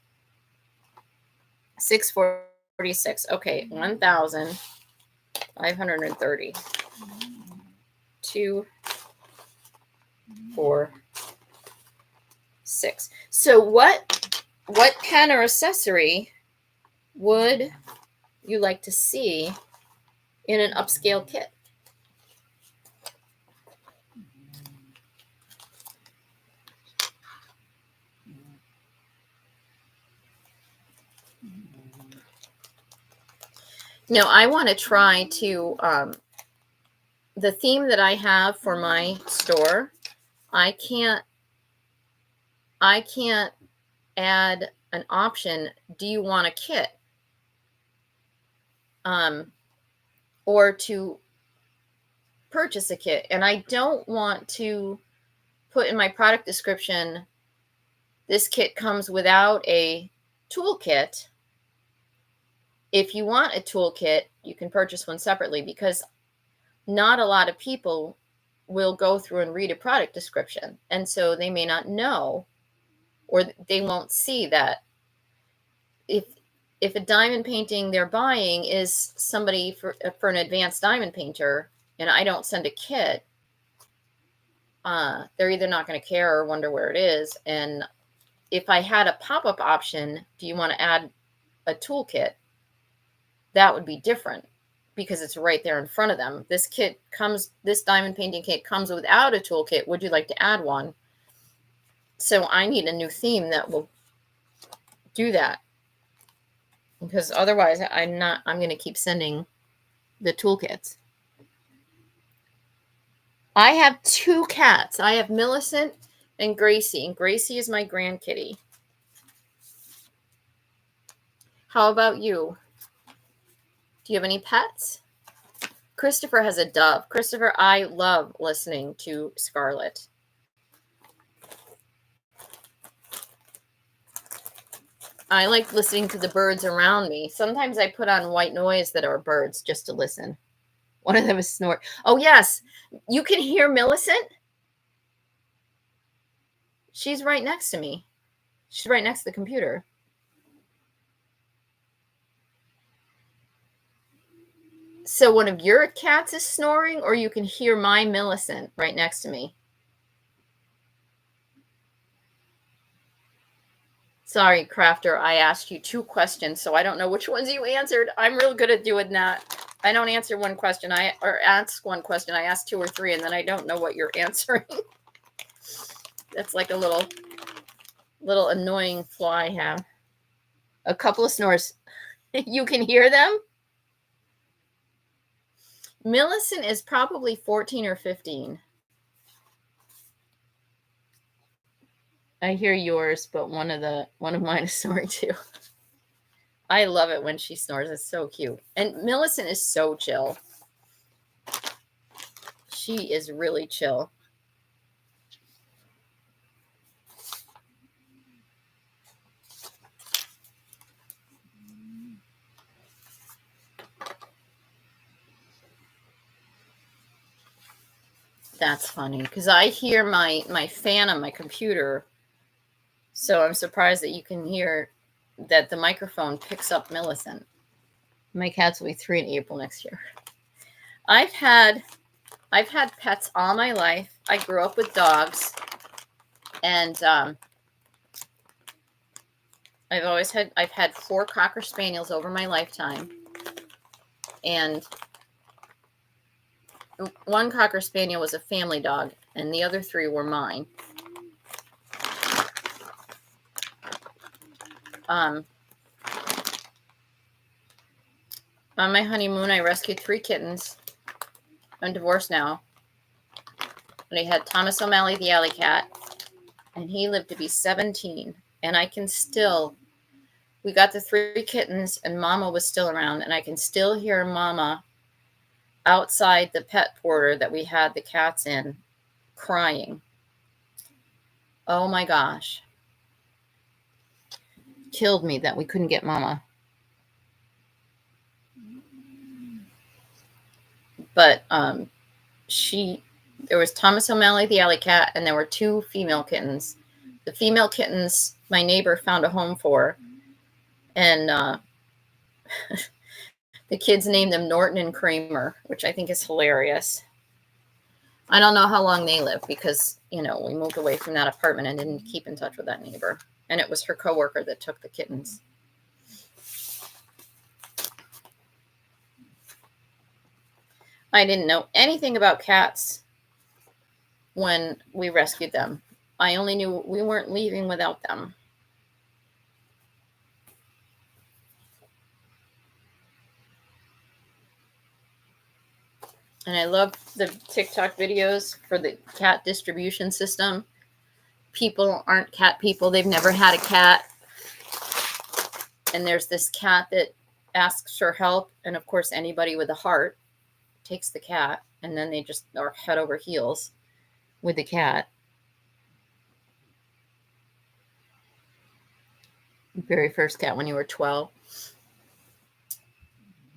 646. Okay, 1,530. 2, 4, 6. So what pen or accessory would you like to see in an upscale kit? Now, I want to try to, the theme that I have for my store, I can't add an option, do you want a kit? Or to purchase a kit. And I don't want to put in my product description, this kit comes without a toolkit. If you want a toolkit, you can purchase one separately, because not a lot of people will go through and read a product description. And so they may not know, or they won't see that if a diamond painting they're buying is somebody for an advanced diamond painter, and I don't send a kit, they're either not going to care or wonder where it is. And if I had a pop-up option, do you want to add a toolkit? That would be different because it's right there in front of them. This diamond painting kit comes without a toolkit. Would you like to add one? So I need a new theme that will do that, because otherwise I'm going to keep sending the toolkits. I have 2 cats. I have Millicent and Gracie, and Gracie is my grandkitty. How about you? Do you have any pets? Christopher has a dove. Christopher, I love listening to Scarlett. I like listening to the birds around me. Sometimes I put on white noise that are birds just to listen. One of them is snort. Oh, yes. You can hear Millicent? She's right next to me. She's right next to the computer. So one of your cats is snoring, or you can hear my Millicent right next to me? Sorry, Crafter, I asked you 2 questions, so I don't know which ones you answered. I'm real good at doing that. I don't answer one question. Or ask one question. I ask 2 or 3, and then I don't know what you're answering. That's like a little annoying flaw I have. A couple of snores. You can hear them? Millicent is probably 14 or 15. I hear yours, but one of mine is snoring too. I love it when she snores. It's so cute. And Millicent is so chill. She is really chill. That's funny, because I hear my fan on my computer. So I'm surprised that you can hear that the microphone picks up Millicent. My cats will be 3 in April next year. I've had pets all my life. I grew up with dogs, and I've had 4 Cocker Spaniels over my lifetime, and 1 Cocker Spaniel was a family dog, and the other 3 were mine. On my honeymoon, I rescued 3 kittens. I'm divorced now. And I had Thomas O'Malley, the alley cat, and he lived to be 17. And we got the 3 kittens, and Mama was still around, and I can still hear Mama outside the pet porter that we had the cats in, crying. Oh my gosh. Killed me that we couldn't get Mama. But there was Thomas O'Malley, the alley cat, and there were 2 female kittens. The female kittens, my neighbor found a home for, and the kids named them Norton and Kramer, which I think is hilarious. I don't know how long they lived because, we moved away from that apartment and didn't keep in touch with that neighbor. And it was her coworker that took the kittens. I didn't know anything about cats when we rescued them. I only knew we weren't leaving without them. And I love the TikTok videos for the cat distribution system. People aren't cat people. They've never had a cat. And there's this cat that asks for help. And of course, anybody with a heart takes the cat. And then they just are head over heels with the cat. Very first cat when you were 12.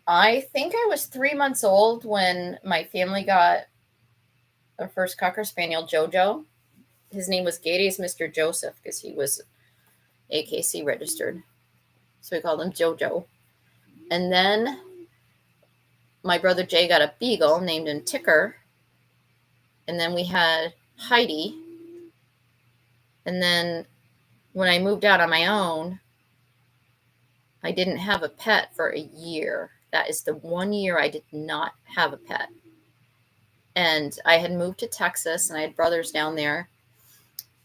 I think I was 3 months old when my family got our first Cocker Spaniel, Jojo. His name was Gates Mr. Joseph because he was AKC registered. So we called him Jojo. And then my brother Jay got a beagle named him Ticker. And then we had Heidi. And then when I moved out on my own, I didn't have a pet for a year. That is the 1 year I did not have a pet. And I had moved to Texas, and I had brothers down there.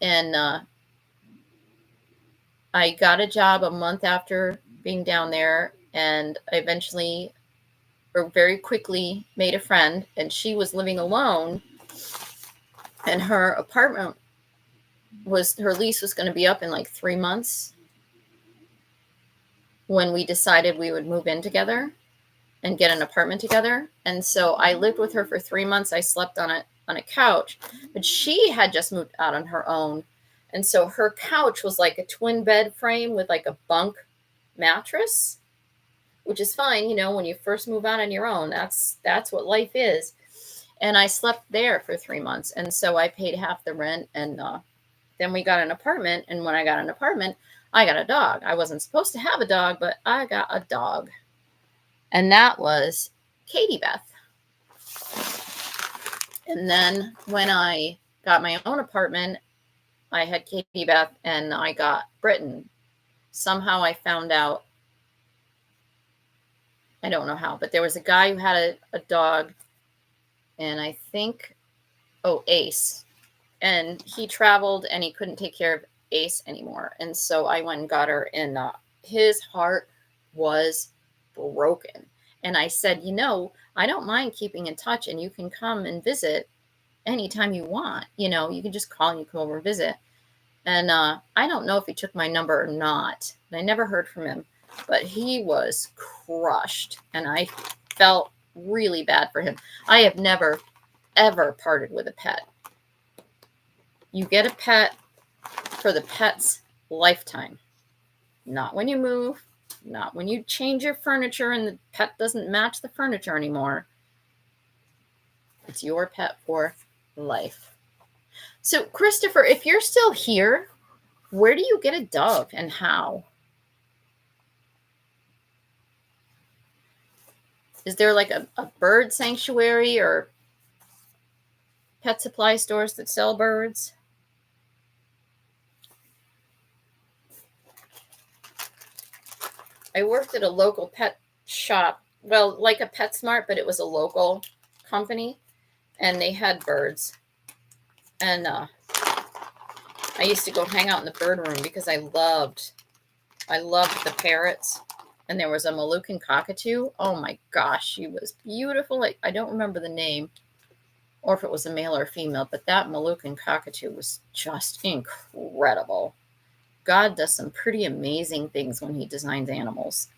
And I got a job a month after being down there, and I eventually, or very quickly, made a friend, and she was living alone, and her apartment her lease was going to be up in like 3 months when we decided we would move in together and get an apartment together. And so I lived with her for 3 months. I slept on a couch, but she had just moved out on her own. And so her couch was like a twin bed frame with like a bunk mattress, which is fine. You know, when you first move out on your own, that's what life is. And I slept there for 3 months. And so I paid half the rent. And then we got an apartment. And when I got an apartment, I got a dog. I wasn't supposed to have a dog, but I got a dog. And that was Katie Beth. And then when I got my own apartment, I had Katie Beth and I got Britain. Somehow I found out, I don't know how, but there was a guy who had a dog, and I think, Ace. And he traveled and he couldn't take care of Ace anymore. And so I went and got her, and his heart was broken. And I said, you know, I don't mind keeping in touch, and you can come and visit anytime you want. You know, you can just call and you come over and visit. And I don't know if he took my number or not. I never heard from him, but he was crushed, and I felt really bad for him. I have never, ever parted with a pet. You get a pet for the pet's lifetime, not when you move, not when you change your furniture and the pet doesn't match the furniture anymore. It's your pet for life. So, Christopher, if you're still here, where do you get a dove and how? Is there like a bird sanctuary or pet supply stores that sell birds? I worked at a local pet shop, well, like a PetSmart, but it was a local company, and they had birds. And I used to go hang out in the bird room because I loved the parrots. And there was a Moluccan cockatoo. Oh my gosh, she was beautiful. I don't remember the name or if it was a male or female, but that Moluccan cockatoo was just incredible. God does some pretty amazing things when he designs animals.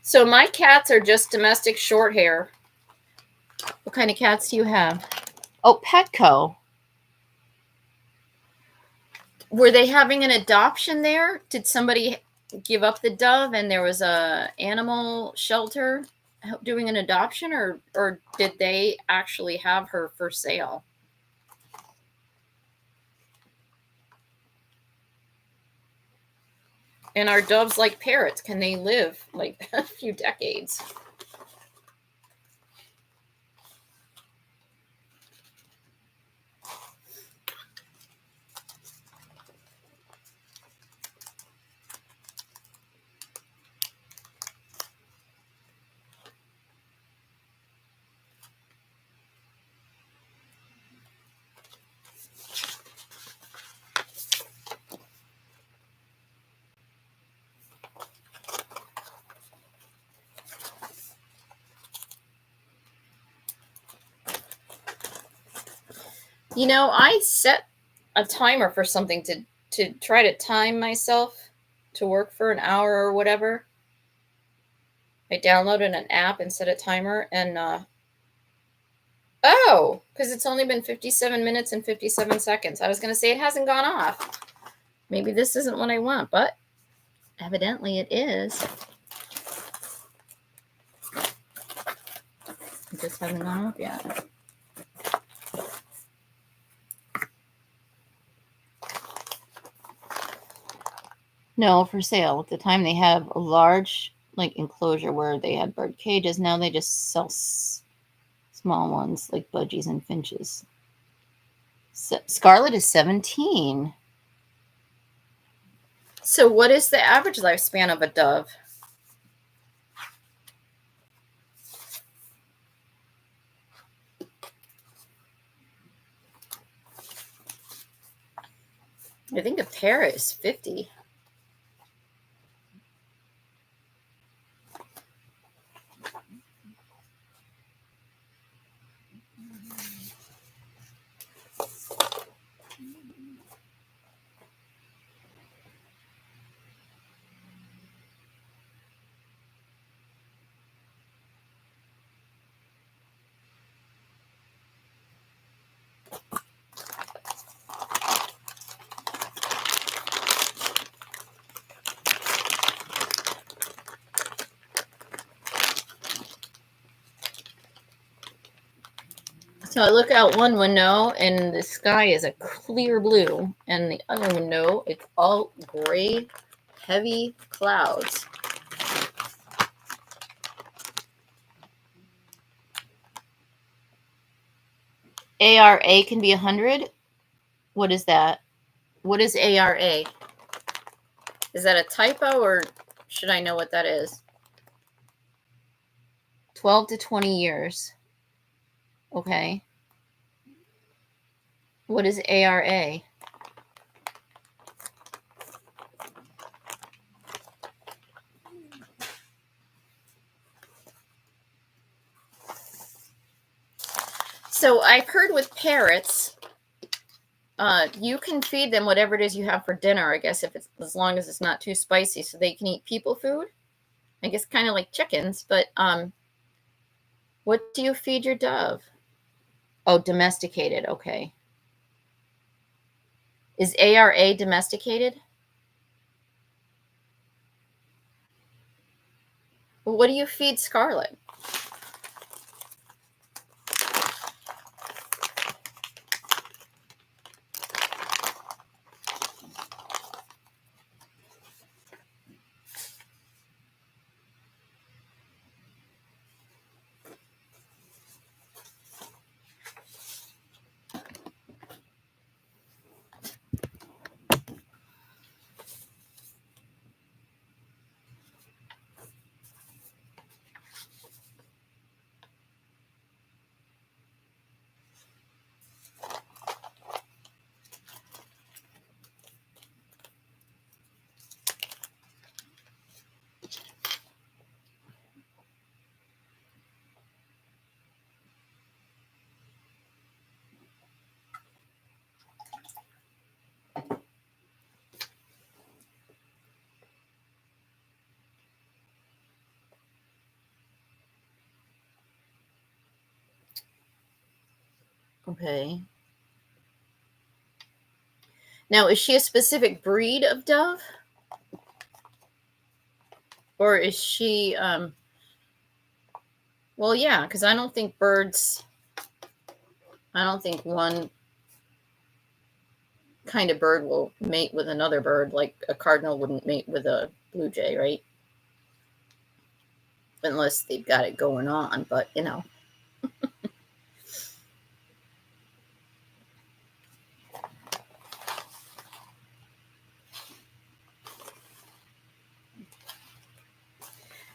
So my cats are just domestic short hair. What kind of cats do you have? Oh, Petco. Were they having an adoption there? Did somebody give up the dove and there was a animal shelter doing an adoption, or did they actually have her for sale? And are doves like parrots? Can they live like a few decades? You know, I set a timer for something to try to time myself to work for an hour or whatever. I downloaded an app and set a timer, and because it's only been 57 minutes and 57 seconds. I was going to say it hasn't gone off. Maybe this isn't what I want, but evidently it is. It just hasn't gone up yet. No, for sale. At the time they have a large enclosure where they had bird cages. Now they just sell small ones like budgies and finches. Scarlet is 17. So what is the average lifespan of a dove? I think a parrot is 50. So I look out one window and the sky is a clear blue, and the other window it's all gray, heavy clouds. ARA can be 100. What is that? What is ARA? Is that a typo or should I know what that is? 12 to 20 years. Okay. What is ARA? So I've heard with parrots, you can feed them whatever it is you have for dinner, I guess, if it's as long as it's not too spicy, so they can eat people food. I guess kind of like chickens, but what do you feed your dove? Oh, domesticated. Okay. Is ARA domesticated? Well, what do you feed Scarlet? Okay. Now, is she a specific breed of dove? Or is she, well, yeah, because I don't think one kind of bird will mate with another bird like a cardinal wouldn't mate with a blue jay, right? Unless they've got it going on, but you know.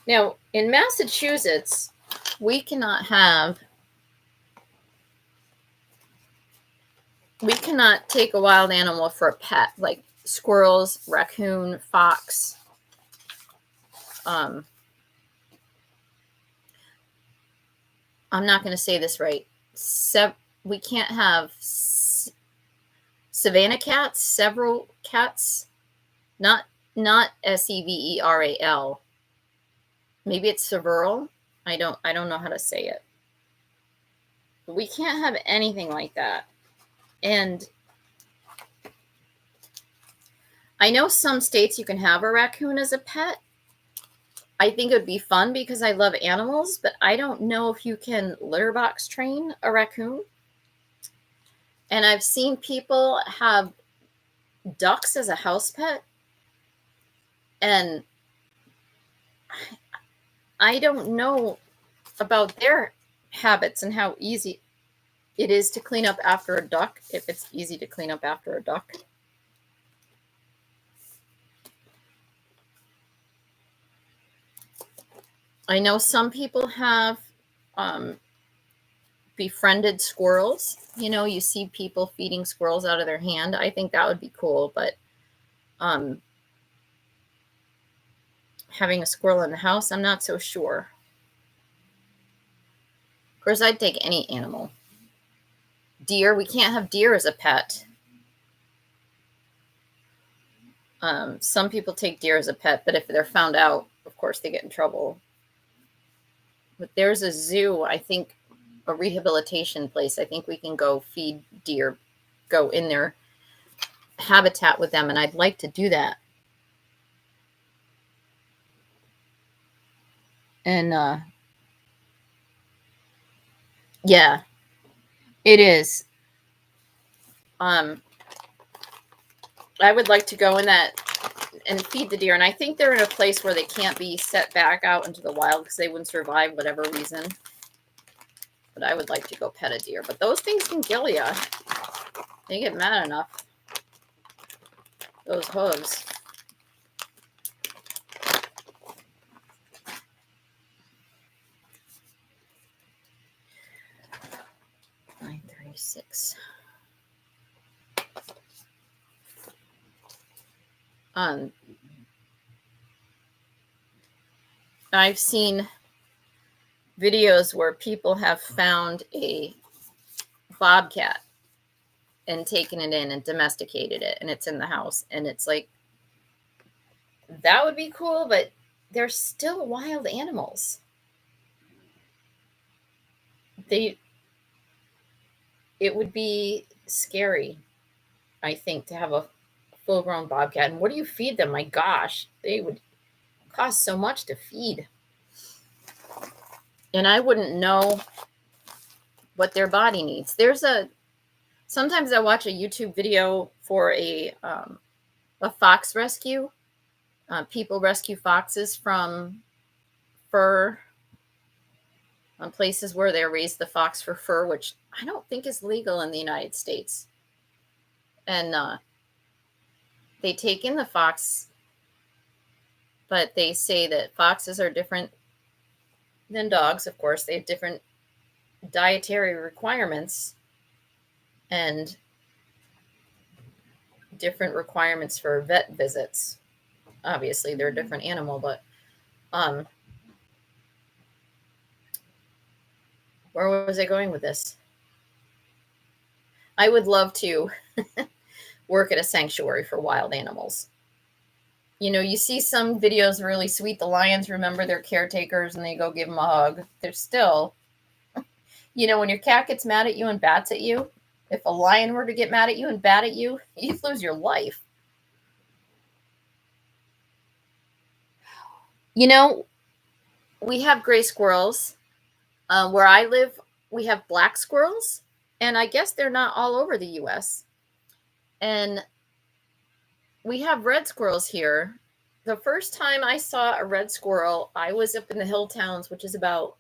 Now, in Massachusetts, we cannot take a wild animal for a pet, like squirrels, raccoon, fox. I'm not going to say this right. We can't have Savannah cats, several cats, not Several. Maybe it's several. I don't know how to say it. But we can't have anything like that. And I know some states you can have a raccoon as a pet. I think it would be fun because I love animals, but I don't know if you can litter box train a raccoon. And I've seen people have ducks as a house pet. And I don't know about their habits and how easy it is to clean up after a duck, if it's easy to clean up after a duck. I know some people have befriended squirrels. You know, you see people feeding squirrels out of their hand. I think that would be cool, but having a squirrel in the house, I'm not so sure. Of course, I'd take any animal. Deer, we can't have deer as a pet. Some people take deer as a pet, but if they're found out, of course, they get in trouble. But there's a zoo, I think, a rehabilitation place. I think we can go feed deer, go in their habitat with them, and I'd like to do that. And yeah, it is. I would like to go in that and feed the deer, and I think they're in a place where they can't be set back out into the wild because they wouldn't survive whatever reason. But I would like to go pet a deer. But those things can kill you. They get mad enough. Those hooves. $9.36. I've seen videos where people have found a bobcat and taken it in and domesticated it, and it's in the house, and it's like, that would be cool, but they're still wild animals. It would be scary, I think, to have a full-grown bobcat. And what do you feed them? My gosh, they would cost so much to feed. And I wouldn't know what their body needs. Sometimes I watch a YouTube video for a fox rescue. People rescue foxes from fur on places where they raise the fox for fur, which I don't think is legal in the United States. And they take in the fox, but they say that foxes are different than dogs. Of course, they have different dietary requirements and different requirements for vet visits. Obviously, they're a different animal, but where was I going with this? I would love to work at a sanctuary for wild animals. You know, you see some videos really sweet. The lions remember their caretakers and they go give them a hug. They're still, you know, when your cat gets mad at you and bats at you, if a lion were to get mad at you and bat at you, you'd lose your life. You know, we have gray squirrels. Where I live, we have black squirrels, and I guess they're not all over the U.S. And we have red squirrels here. The first time I saw a red squirrel, I was up in the hill towns, which is about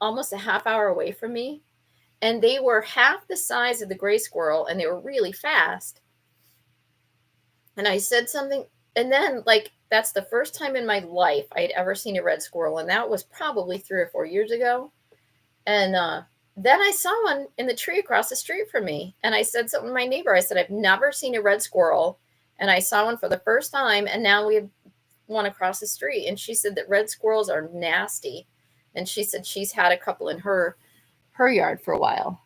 almost a half hour away from me. And they were half the size of the gray squirrel, and they were really fast. And I said something, and then, like, that's the first time in my life I had ever seen a red squirrel, and that was probably 3 or 4 years ago. And then I saw one in the tree across the street from me, and I said something to my neighbor. I said, I've never seen a red squirrel, and I saw one for the first time, and now we have one across the street. And she said that red squirrels are nasty, and she said she's had a couple in her yard for a while.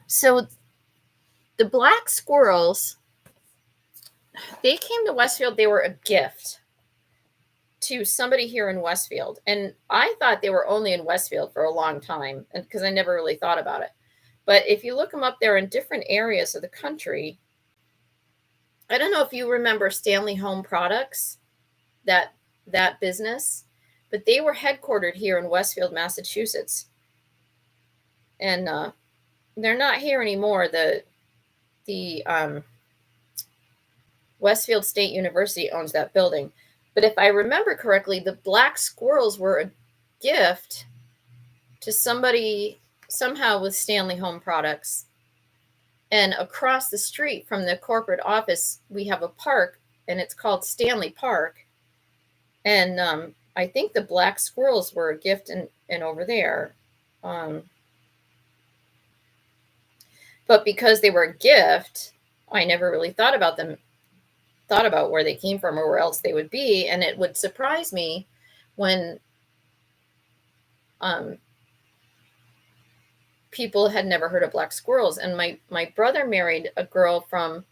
So the black squirrels, they came to Westfield. They were a gift to somebody here in Westfield. And I thought they were only in Westfield for a long time, and because I never really thought about it. But if you look them up, they're in different areas of the country. I don't know if you remember Stanley Home Products, that business, but they were headquartered here in Westfield, Massachusetts, and they're not here anymore. The Westfield State University owns that building, but if I remember correctly, the black squirrels were a gift to somebody somehow with Stanley Home Products. And across the street from the corporate office, we have a park, and it's called Stanley Park. And I think the black squirrels were a gift and over there. But because they were a gift, I never really thought about where they came from or where else they would be. And it would surprise me when people had never heard of black squirrels. And my brother married a girl from,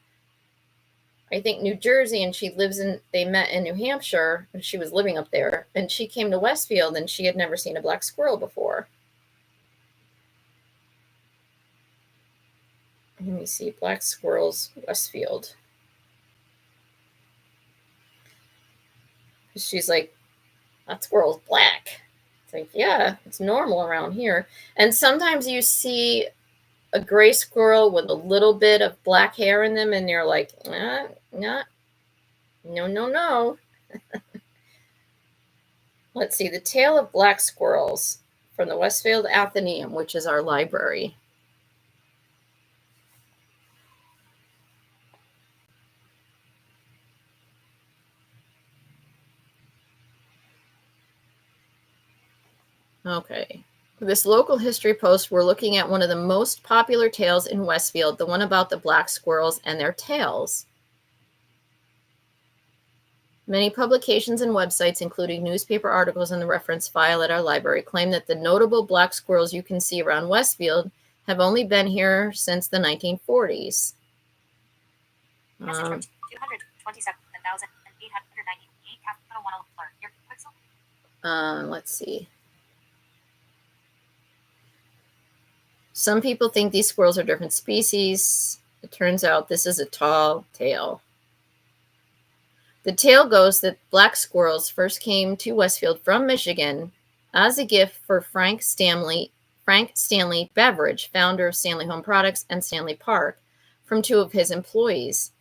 I think, New Jersey, and they met in New Hampshire, and she was living up there, and she came to Westfield, and she had never seen a black squirrel before. Let me see, black squirrels, Westfield. She's like, that squirrel's black. It's like, yeah, it's normal around here. And sometimes you see a gray squirrel with a little bit of black hair in them, and you're like, no. Let's see, the Tale of Black Squirrels from the Westfield Athenaeum, which is our library. Okay. For this local history post, we're looking at one of the most popular tales in Westfield, the one about the black squirrels and their tails. Many publications and websites, including newspaper articles in the reference file at our library, claim that the notable black squirrels you can see around Westfield have only been here since the 1940s. 227,898. Let's see. Some people think these squirrels are different species. It turns out this is a tall tale. The tale goes that black squirrels first came to Westfield from Michigan as a gift for Frank Stanley Beveridge, founder of Stanley Home Products and Stanley Park, from two of his employees.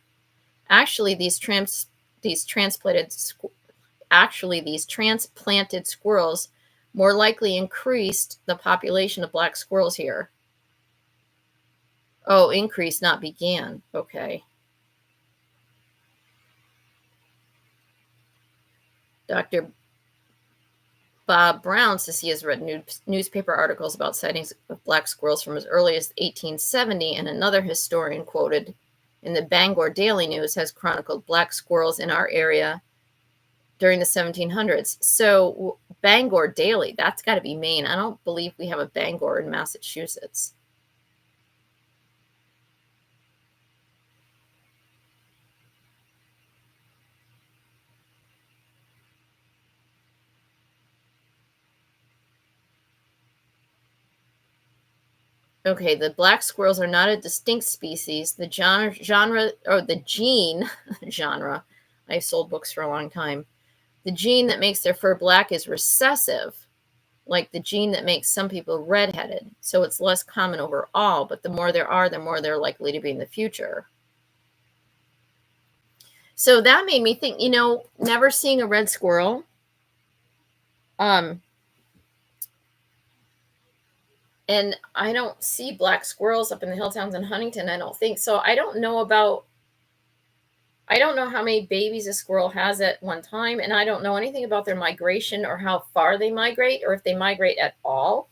Actually, these transplanted squirrels more likely increased the population of black squirrels here. Oh, increased, not began. Okay. Dr. Bob Brown says he has read newspaper articles about sightings of black squirrels from as early as 1870, and another historian quoted in the Bangor Daily News has chronicled black squirrels in our area during the 1700s. So Bangor Daily, that's got to be Maine. I don't believe we have a Bangor in Massachusetts. Okay, the black squirrels are not a distinct species. The gene genre, I've sold books for a long time. The gene that makes their fur black is recessive, like the gene that makes some people redheaded. So it's less common overall, but the more there are, the more they're likely to be in the future. So that made me think, never seeing a red squirrel. And I don't see black squirrels up in the hill towns in Huntington, I don't think. So I don't know how many babies a squirrel has at one time, and I don't know anything about their migration or how far they migrate or if they migrate at all.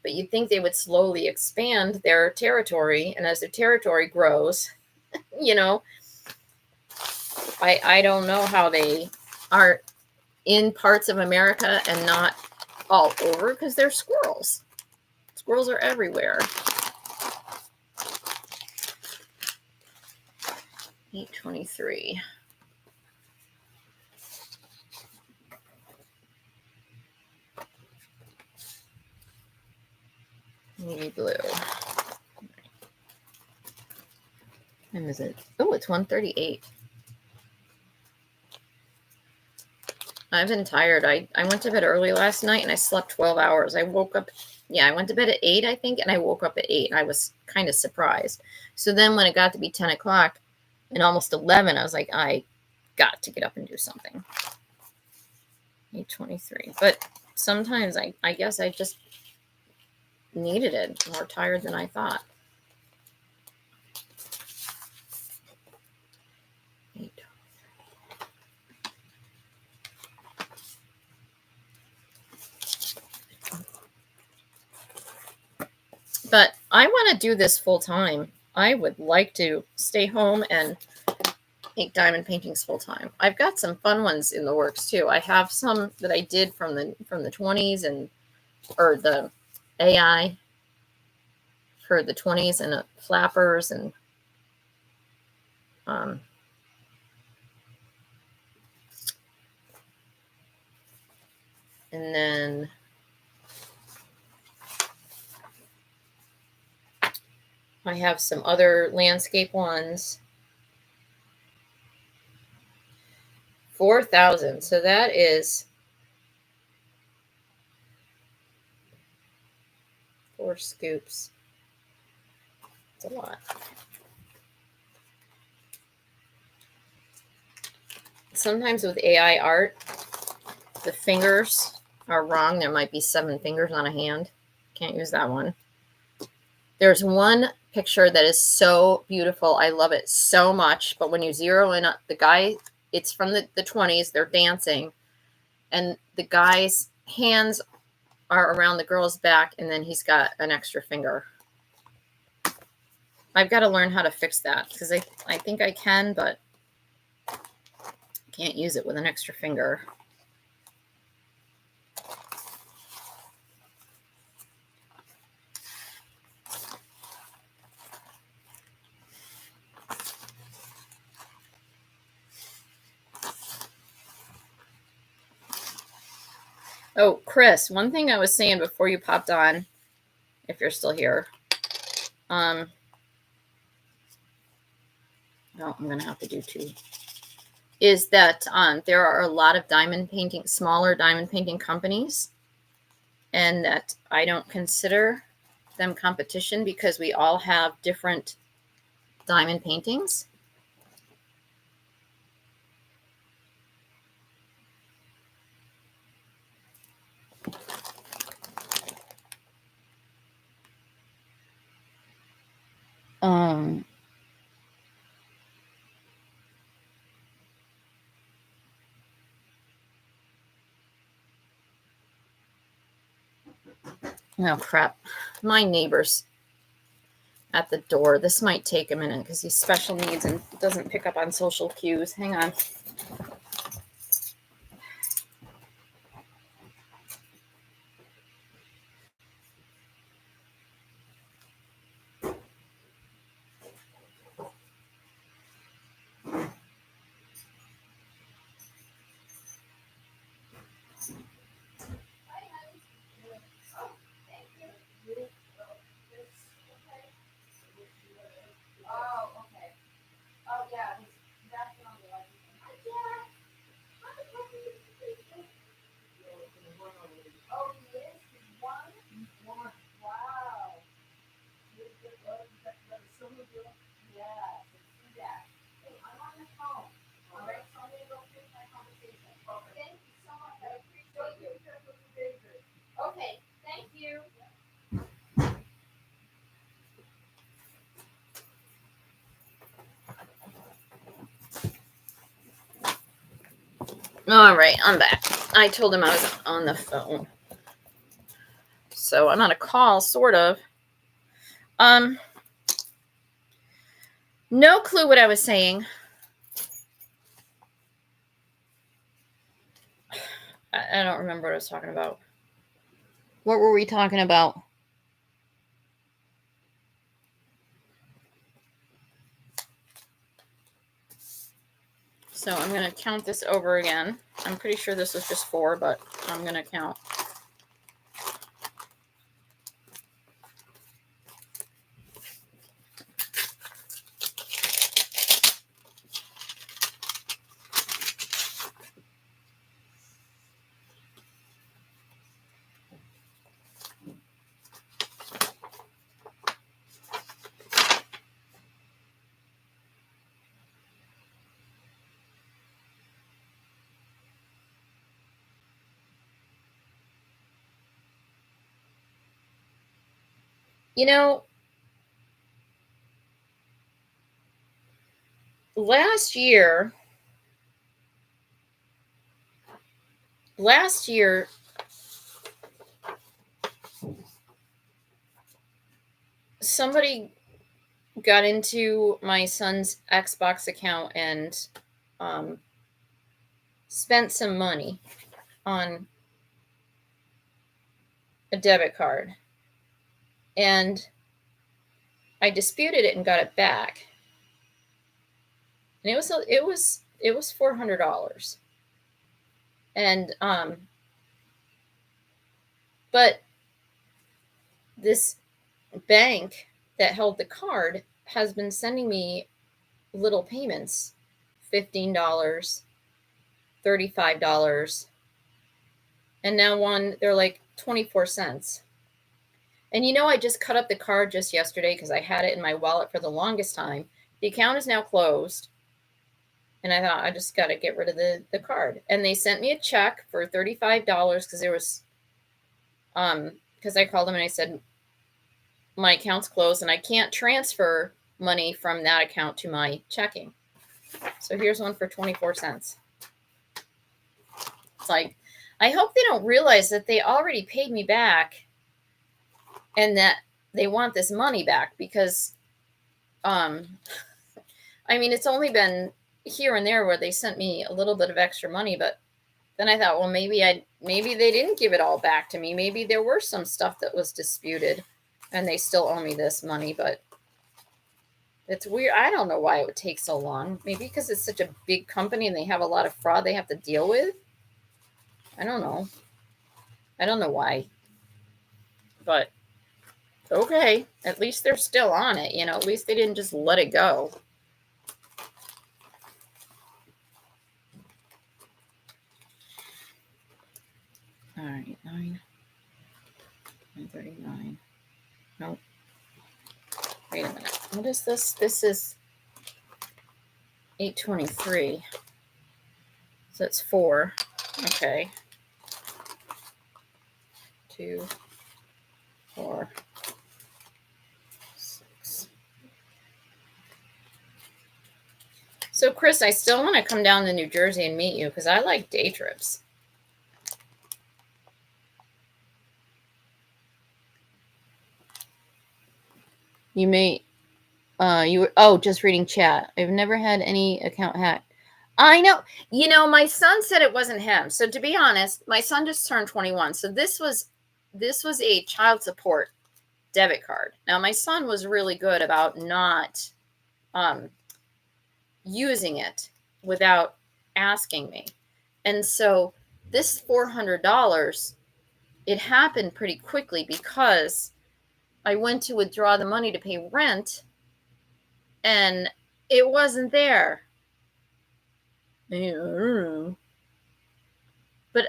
But you'd think they would slowly expand their territory, and as their territory grows, I don't know how they are in parts of America and not all over, because they're squirrels. Squirrels are everywhere. 823. Navy blue. When is it? Oh, it's 1:38. I've been tired. I went to bed early last night and I slept 12 hours. I woke up, I went to bed at 8, I think, and I woke up at 8. I was kind of surprised. So then when it got to be 10 o'clock and almost 11, I was like, I got to get up and do something. 8:23. But sometimes I guess I just needed it. More tired than I thought. 8. But I want to do this full time. I would like to stay home and make diamond paintings full time. I've got some fun ones in the works too. I have some that I did from the 20s or the AI for the 20s and flappers and then I have some other landscape ones. 4,000. So that is 4 scoops. It's a lot. Sometimes with AI art, the fingers are wrong. There might be 7 fingers on a hand. Can't use that one. There's one picture that is so beautiful. I love it so much. But when you zero in on the guy, it's from the 20s. They're dancing. And the guy's hands are around the girl's back. And then he's got an extra finger. I've got to learn how to fix that. Because I think I can, but can't use it with an extra finger. Oh, Chris, one thing I was saying before you popped on, if you're still here, no, I'm going to have to do 2, is that there are a lot of smaller diamond painting companies, and that I don't consider them competition because we all have different diamond paintings. Oh, crap. My neighbor's at the door. This might take a minute because he's special needs and doesn't pick up on social cues. Hang on. Okay, thank you. All right, I'm back. I told him I was on the phone. So I'm on a call, sort of. No clue what I was saying. I don't remember what I was talking about. What were we talking about? So I'm going to count this over again. I'm pretty sure this was just 4, but I'm going to count. You know, last year, last year, somebody got into my son's Xbox account and um, spent some money on a debit card, and I disputed it and got it back, and it was $400, and but this bank that held the card has been sending me little payments, $15, $35, and now one they're like 24 cents. And I just cut up the card just yesterday because I had it in my wallet for the longest time. The account is now closed. And I thought I just got to get rid of the card. And they sent me a check for $35 because because I called them and I said, my account's closed and I can't transfer money from that account to my checking. So here's one for 24 cents. It's like, I hope they don't realize that they already paid me back and that they want this money back because, it's only been here and there where they sent me a little bit of extra money, but then I thought, well, maybe they didn't give it all back to me. Maybe there were some stuff that was disputed and they still owe me this money, but it's weird. I don't know why it would take so long. Maybe because it's such a big company and they have a lot of fraud they have to deal with. I don't know. I don't know why. But okay, at least they're still on it, at least they didn't just let it go. All right, 9:39. Nope. Wait a minute. What is this? This is 8:23. So it's 4. Okay. 2, 4, 6. So, Chris, I still want to come down to New Jersey and meet you because I like day trips. You may, just reading chat. I've never had any account hacked. I know. My son said it wasn't him. So to be honest, my son just turned 21. So this was a child support debit card. Now my son was really good about not using it without asking me. And so this $400, it happened pretty quickly because I went to withdraw the money to pay rent and it wasn't there. But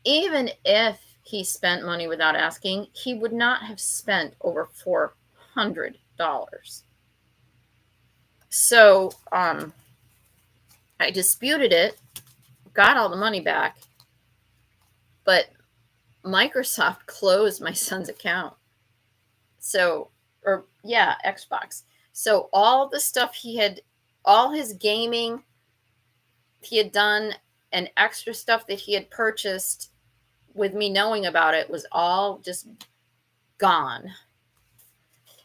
even if he spent money without asking, he would not have spent over $400. So I disputed it, got all the money back, but Microsoft closed my son's account. So, Xbox. So all the stuff all his gaming he had done and extra stuff that he had purchased with me knowing about it was all just gone.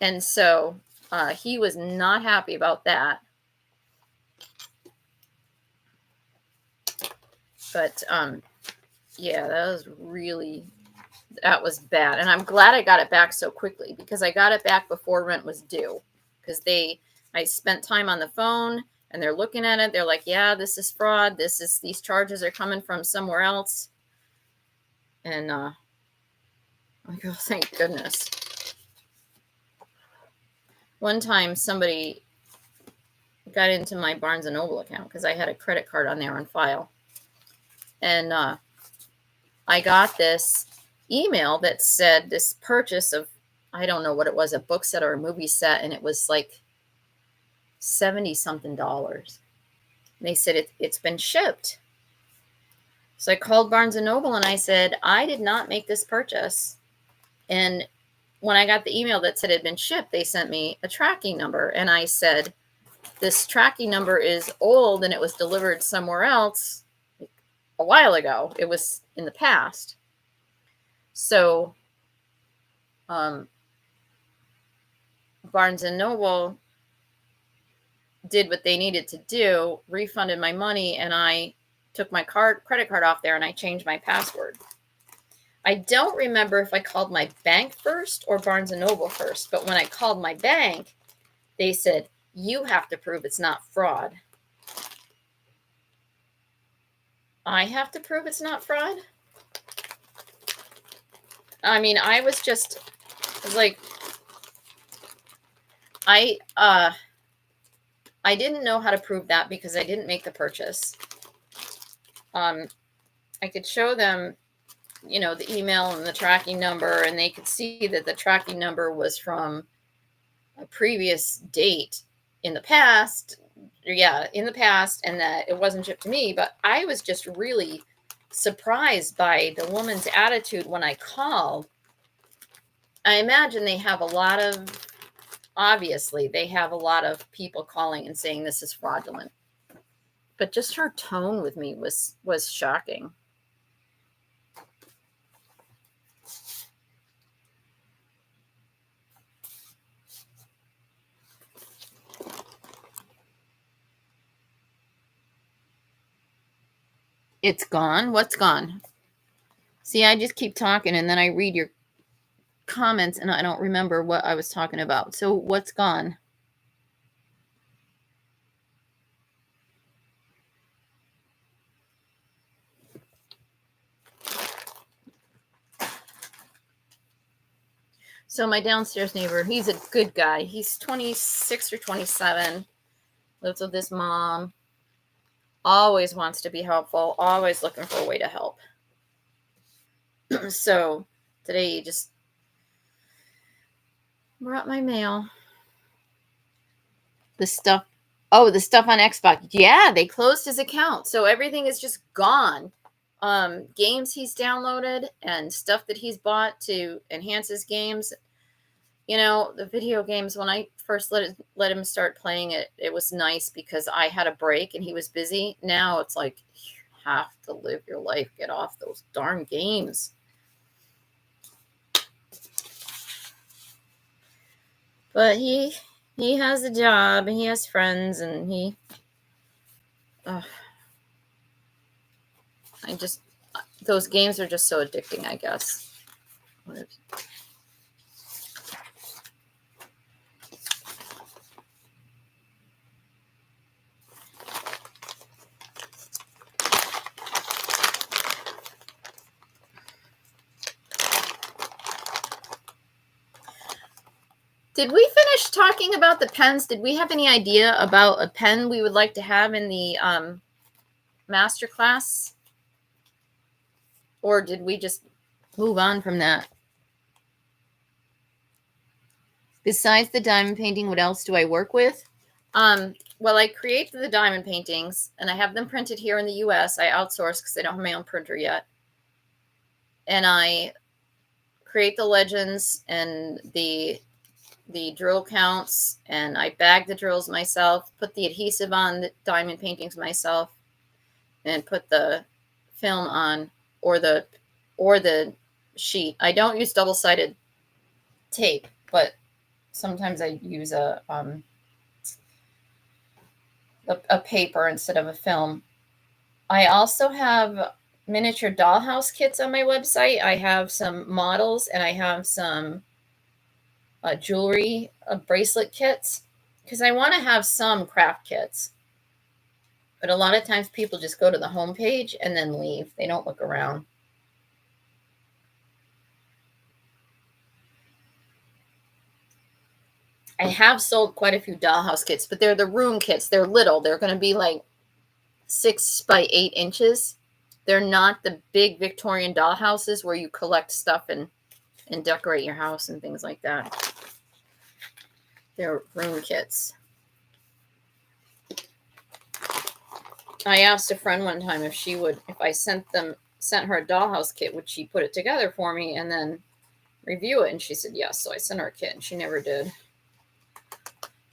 And so he was not happy about that. But that was bad. And I'm glad I got it back so quickly because I got it back before rent was due. Because I spent time on the phone and they're looking at it. They're like, yeah, this is fraud. These charges are coming from somewhere else. And I go, thank goodness. One time somebody got into my Barnes & Noble account because I had a credit card on there on file. And I got this email that said this purchase of, I don't know what it was, a book set or a movie set, and it was like $70-something. And they said it's been shipped. So I called Barnes & Noble and I said, I did not make this purchase. And when I got the email that said it had been shipped, they sent me a tracking number. And I said, this tracking number is old and it was delivered somewhere else a while ago. It was in the past. So Barnes & Noble did what they needed to do, refunded my money, and I took my credit card off there and I changed my password. I don't remember if I called my bank first or Barnes & Noble first, but when I called my bank, they said, you have to prove it's not fraud. I have to prove it's not fraud? I mean, I was like, I didn't know how to prove that because I didn't make the purchase. I could show them, the email and the tracking number, and they could see that the tracking number was from a previous date in the past. In the past, and that it wasn't shipped to me. But I was just really surprised by the woman's attitude when I called. I imagine they have a lot of people calling and saying this is fraudulent. But just her tone with me was shocking. It's gone? What's gone? See, I just keep talking and then I read your comments and I don't remember what I was talking about. So what's gone? So my downstairs neighbor, he's a good guy. He's 26 or 27, lives with his mom, always wants to be helpful, always looking for a way to help. So today he just brought my mail. The stuff on Xbox. Yeah, they closed his account. So everything is just gone. Games he's downloaded and stuff that he's bought to enhance his games. The video games, when I first let him start playing it, it was nice because I had a break and he was busy. Now it's like, you have to live your life. Get off those darn games. But he has a job and he has friends and those games are just so addicting, I guess. Did we finish talking about the pens? Did we have any idea about a pen we would like to have in the masterclass? Or did we just move on from that? Besides the diamond painting, what else do I work with? Well, I create the diamond paintings, and I have them printed here in the U.S. I outsource because I don't have my own printer yet. And I create the legends and the drill counts, and I bag the drills myself, put the adhesive on the diamond paintings myself, and put the film on or the sheet. I don't use double-sided tape, but sometimes I use a paper instead of a film. I also have miniature dollhouse kits on my website. I have some models and I have some jewelry bracelet kits because I want to have some craft kits. But a lot of times people just go to the homepage and then leave. They don't look around. I have sold quite a few dollhouse kits, but they're the room kits. They're little. They're going to be like 6 by 8 inches. They're not the big Victorian dollhouses where you collect stuff and decorate your house and things like that. They're room kits. I asked a friend one time if I sent her a dollhouse kit, would she put it together for me and then review it? And she said yes. So I sent her a kit and she never did.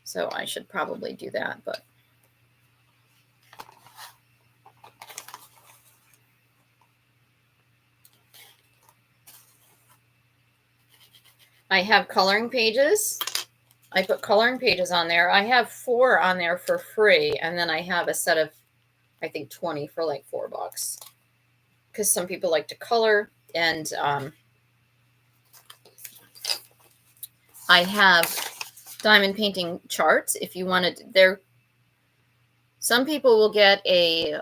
So I should probably do that, but I have coloring pages. I put coloring pages on there. I have 4 on there for free, and then I have a set of, I think, 20 for like $4, because some people like to color. And I have diamond painting charts. If you wanted, some people will get a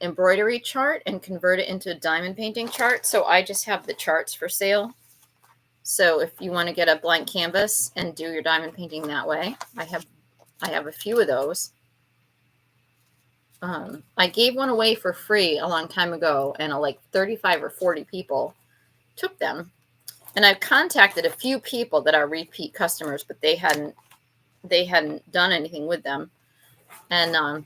embroidery chart and convert it into a diamond painting chart. So I just have the charts for sale. So if you want to get a blank canvas and do your diamond painting that way, I have a few of those. I gave one away for free a long time ago, and like 35 or 40 people took them. And I've contacted a few people that are repeat customers, but they hadn't done anything with them. And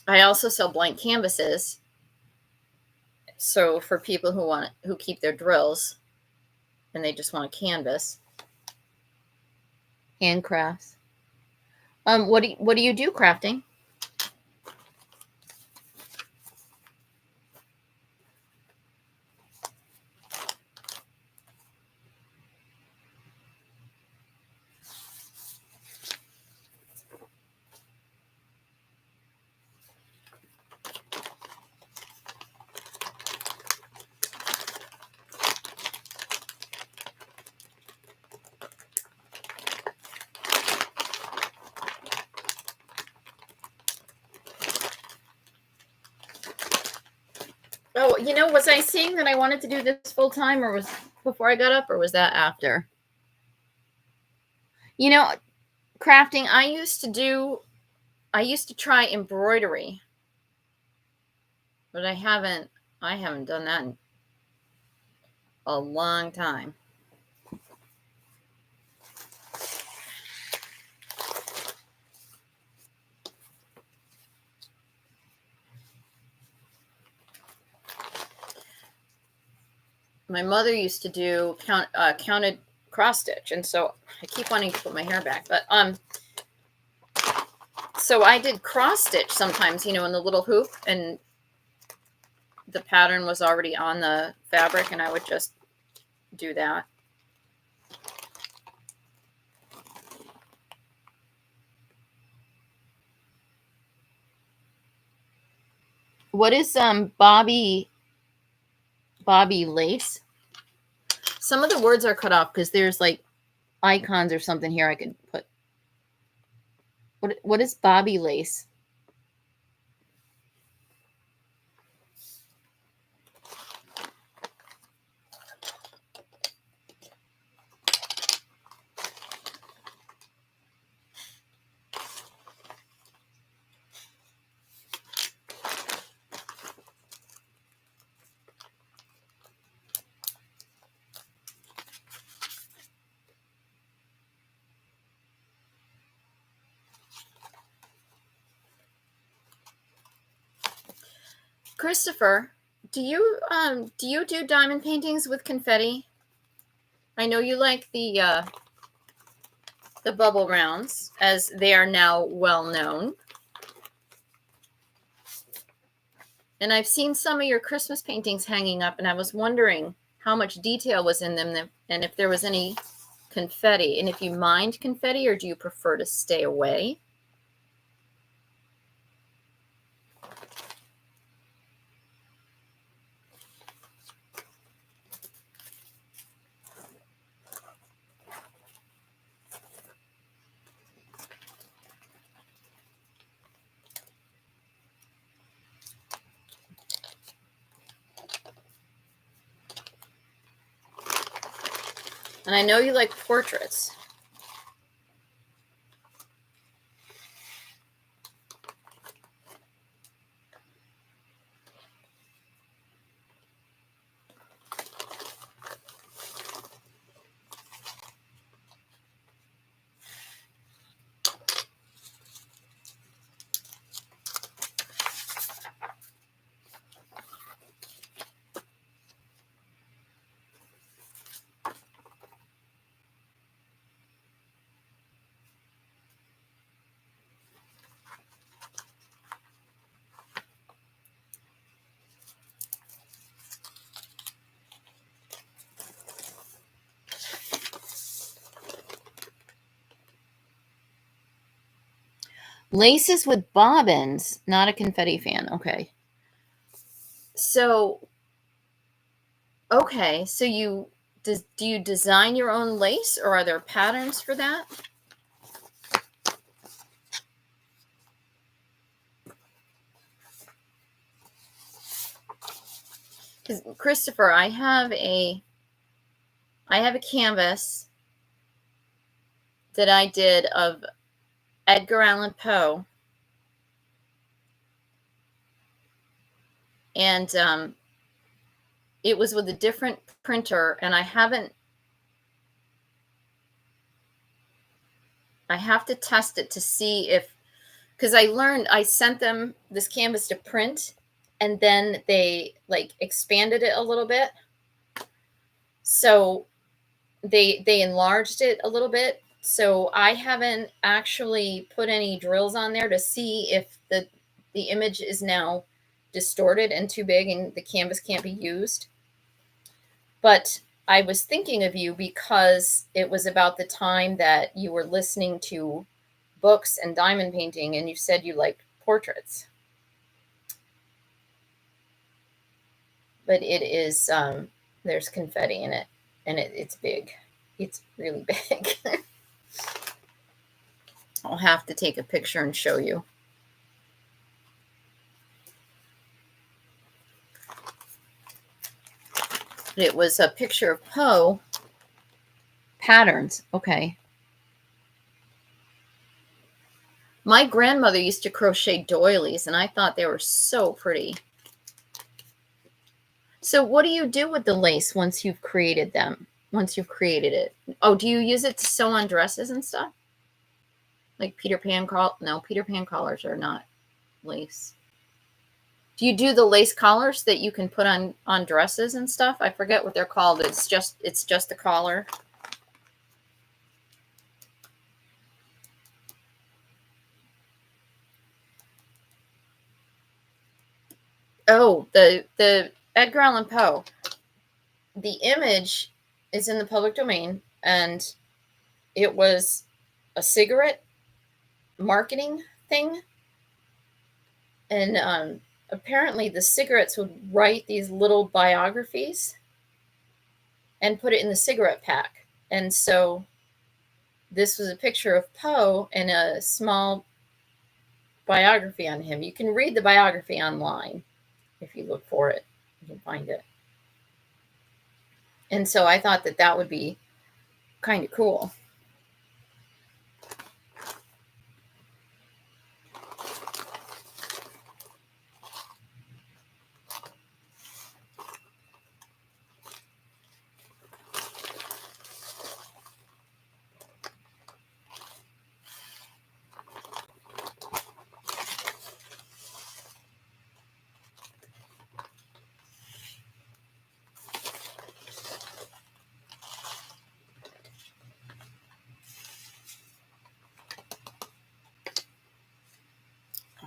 I also sell blank canvases. So for people who keep their drills and they just want a canvas, handcrafts. What do you do crafting? Oh, was I saying that I wanted to do this full time, or was before I got up, or was that after? Crafting, I used to try embroidery, but I haven't done that in a long time. My mother used to do counted cross stitch, and so I keep wanting to put my hair back, but so I did cross stitch sometimes, in the little hoop, and the pattern was already on the fabric, and I would just do that. What is Bobby lace? Some of the words are cut off because there's like icons or something here I could put. What is Bobby lace? Christopher, do you do diamond paintings with confetti? I know you like the bubble rounds, as they are now well known. And I've seen some of your Christmas paintings hanging up, and I was wondering how much detail was in them, and if there was any confetti, and if you mind confetti, or do you prefer to stay away? And I know you like portraits. Laces with bobbins, not a confetti fan. Okay. So, okay. So do you design your own lace, or are there patterns for that? Because Christopher, I have a canvas that I did of Edgar Allan Poe, and it was with a different printer, and I have to test it to see if, because I sent them this canvas to print, and then they like expanded it a little bit, so they enlarged it a little bit. So I haven't actually put any drills on there to see if the image is now distorted and too big and the canvas can't be used. But I was thinking of you because it was about the time that you were listening to books and diamond painting, and you said you liked portraits. But it is, there's confetti in it, and it's big. It's really big. I'll have to take a picture and show you. It was a picture of Poe patterns. Okay. My grandmother used to crochet doilies, and I thought they were so pretty. So what do you do with the lace once you've created them? Once you've created it? Oh, do you use it to sew on dresses and stuff? Like Peter Pan No, Peter Pan collars are not lace. Do you do the lace collars that you can put on dresses and stuff? I forget what they're called. It's just a collar. Oh, the Edgar Allan Poe. The image is in the public domain, and it was a cigarette marketing thing. And apparently the cigarettes would write these little biographies and put it in the cigarette pack. And so this was a picture of Poe and a small biography on him. You can read the biography online if you look for it. You can find it. And so I thought that would be kind of cool.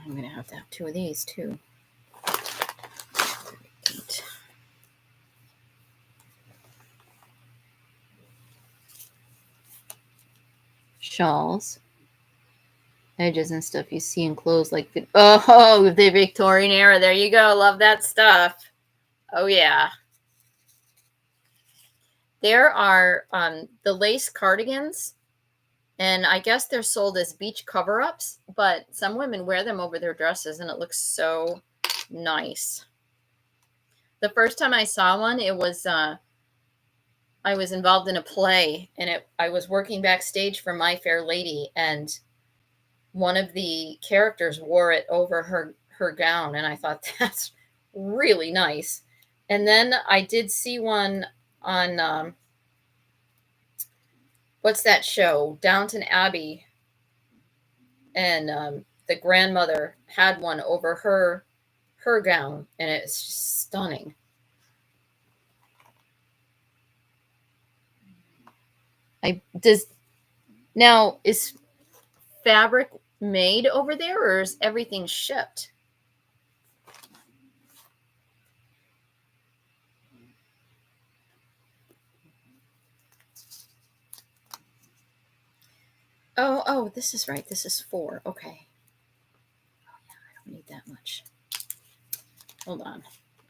I'm going to have two of these too. Shawls, edges and stuff you see in clothes like the Victorian era. There you go. Love that stuff. Oh yeah. There are the lace cardigans, and I guess they're sold as beach cover-ups, but some women wear them over their dresses, and it looks so nice. The first time I saw one, it was I was involved in a play, and I was working backstage for My Fair Lady, and one of the characters wore it over her gown, and I thought that's really nice. And then I did see one on what's that show, Downton Abbey, and the grandmother had one over her gown, and it's just stunning. Now is fabric made over there, or is everything shipped? Oh, this is right. This is 4. Okay. I need that much. Hold on.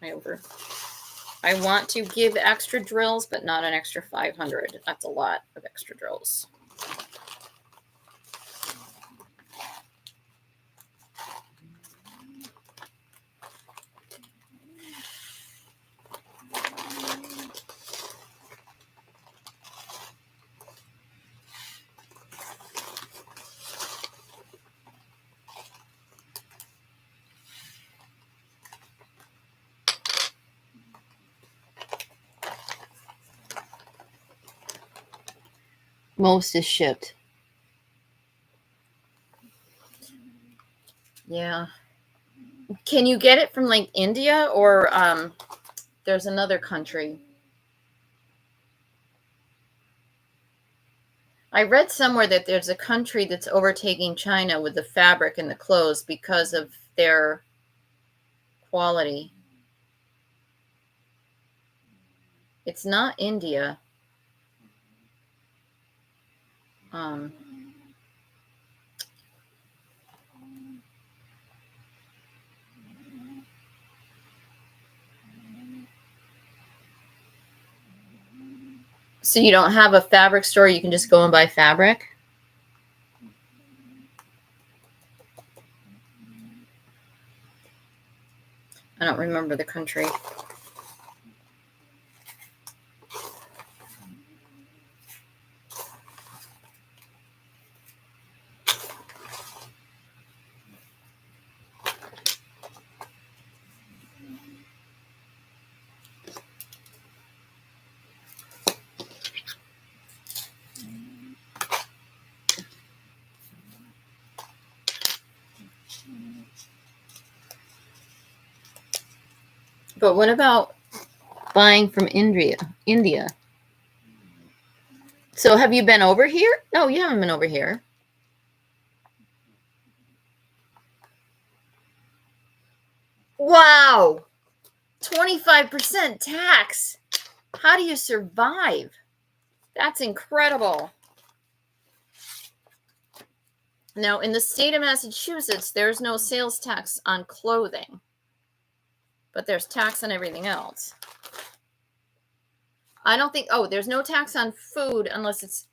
I want to give extra drills, but not an extra 500. That's a lot of extra drills. Most is shipped. Yeah. Can you get it from like India or there's another country? I read somewhere that there's a country that's overtaking China with the fabric and the clothes because of their quality. It's not India. So you don't have a fabric store, you can just go and buy fabric? I don't remember the country. But what about buying from India? So have you been over here? No, you haven't been over here. Wow. 25% tax. How do you survive? That's incredible. Now, in the state of Massachusetts, there's no sales tax on clothing, but there's tax on everything else. I don't think, there's no tax on food unless it's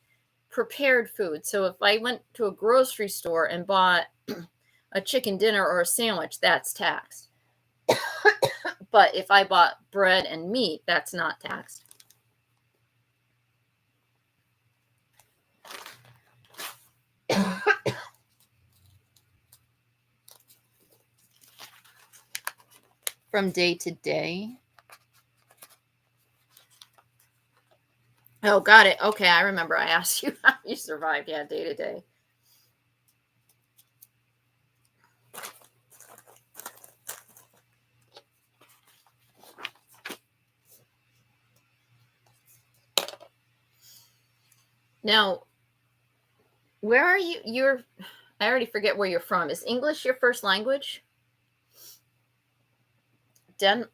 prepared food. So if I went to a grocery store and bought a chicken dinner or a sandwich, that's taxed. But if I bought bread and meat, that's not taxed. From day to day. Oh, got it. Okay, I remember I asked you how you survived. Yeah, day to day. Now, where are you? I already forget where you're from. Is English your first language?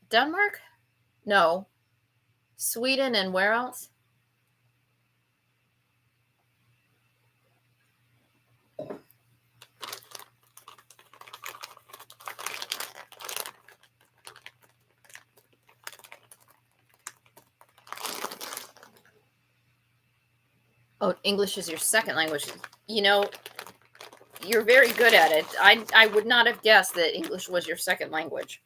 Denmark? No. Sweden and where else? Oh, English is your second language. You know, you're very good at it. I would not have guessed that English was your second language.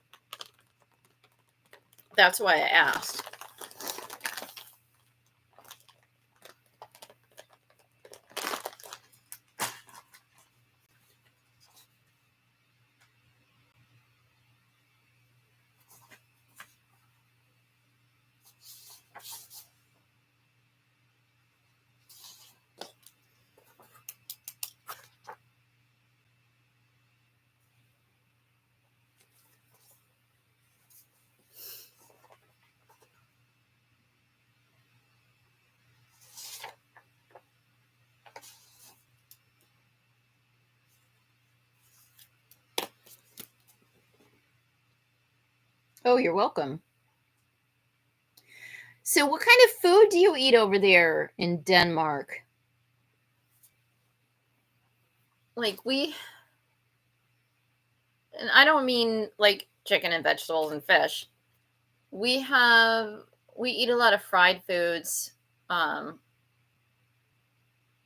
That's why I asked. Oh, you're welcome. So what kind of food do you eat over there in Denmark? Like and I don't mean like chicken and vegetables and fish. We eat a lot of fried foods. Um,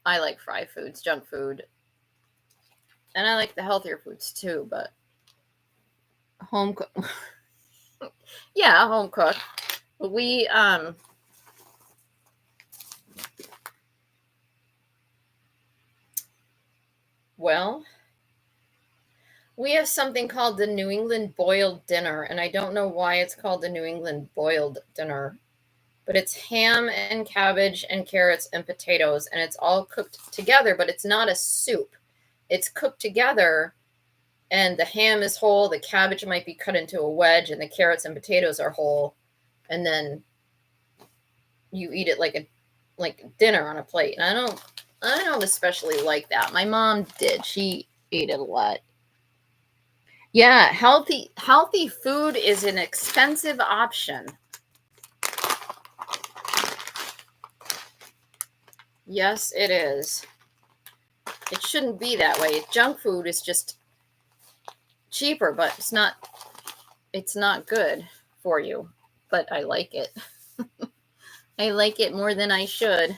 I like fried foods, junk food, and I like the healthier foods too. But home cook, yeah, home cook. We well, we have something called the New England boiled dinner, and I don't know why it's called the New England boiled dinner, but it's ham and cabbage and carrots and potatoes, and it's all cooked together, but it's not a soup. It's cooked together, and the ham is whole, the cabbage might be cut into a wedge, and the carrots and potatoes are whole, and then you eat it like dinner on a plate. And I don't especially like that. My mom did. She ate it a lot. Yeah, healthy food is an expensive option. Yes, it is. It shouldn't be that way. Junk food is just cheaper, but it's not good for you. But I like it. I like it more than I should.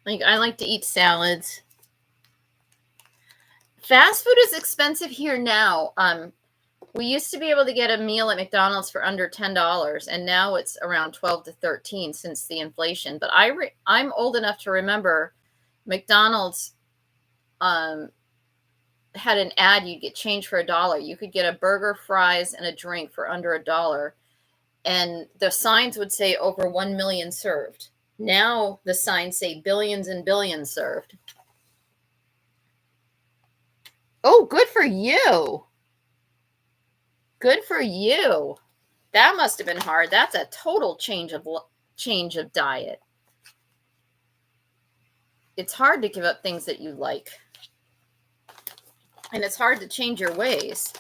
Like I like to eat salads. Fast food is expensive here now. We used to be able to get a meal at McDonald's for under $10, and now it's around 12 to 13 since the inflation. But I'm old enough to remember McDonald's had an ad you'd get change for $1. You could get a burger, fries, and a drink for under $1, and the signs would say over 1 million served. Now the signs say billions and billions served. Oh, good for you. Good for you. That must have been hard. That's a total change of diet. It's hard to give up things that you like. And it's hard to change your ways.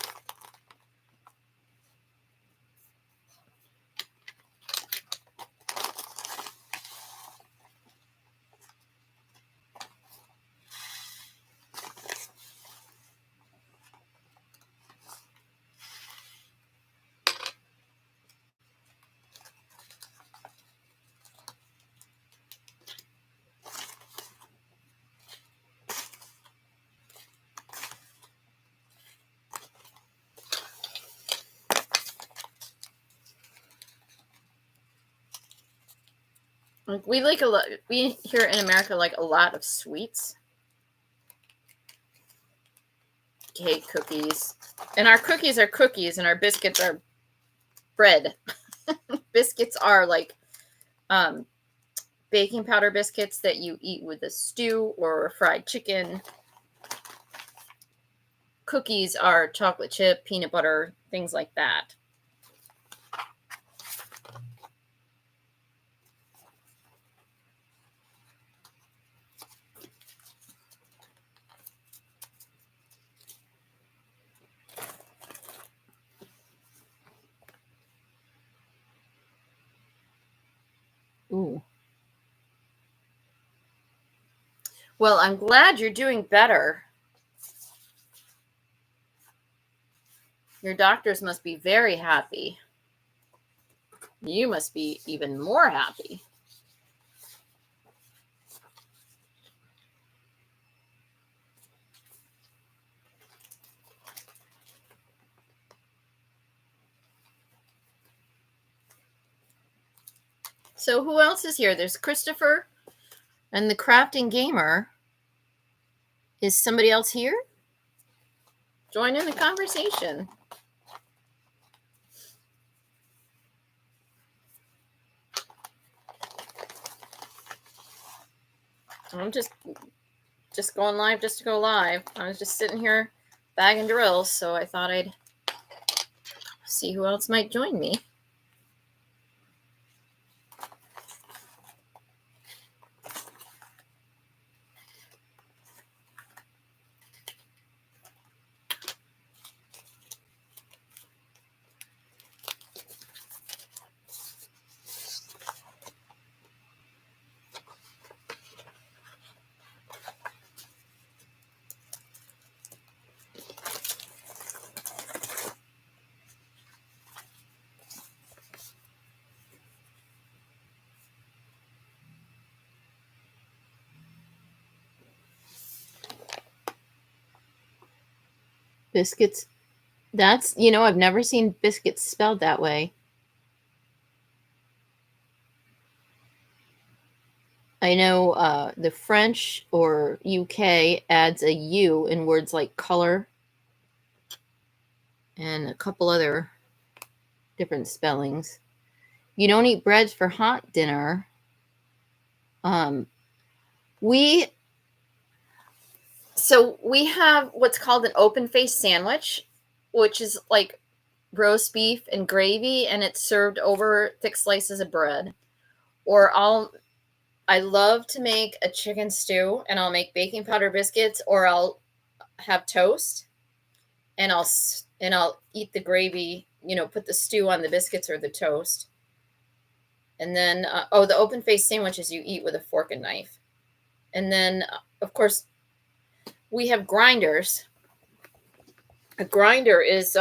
Like we like a lot. We here in America like a lot of sweets, cake, cookies, and our cookies are cookies, and our biscuits are bread. Biscuits are like baking powder biscuits that you eat with a stew or a fried chicken. Cookies are chocolate chip, peanut butter, things like that. Ooh. Well, I'm glad you're doing better. Your doctors must be very happy. You must be even more happy. So who else is here? There's Christopher and the Crafting Gamer. Is somebody else here? Join in the conversation. I'm just going live just to go live. I was just sitting here bagging drills, so I thought I'd see who else might join me. Biscuits. That's, you know, I've never seen biscuits spelled that way. I know the French or UK adds a U in words like color and a couple other different spellings. You don't eat bread for hot dinner. We have what's called an open face sandwich, which is like roast beef and gravy, and it's served over thick slices of bread. Or I love to make a chicken stew, and I'll make baking powder biscuits, or I'll have toast, and I'll eat the gravy. You know, put the stew on the biscuits or the toast, and then the open face sandwiches you eat with a fork and knife, and then of course we have grinders. A grinder is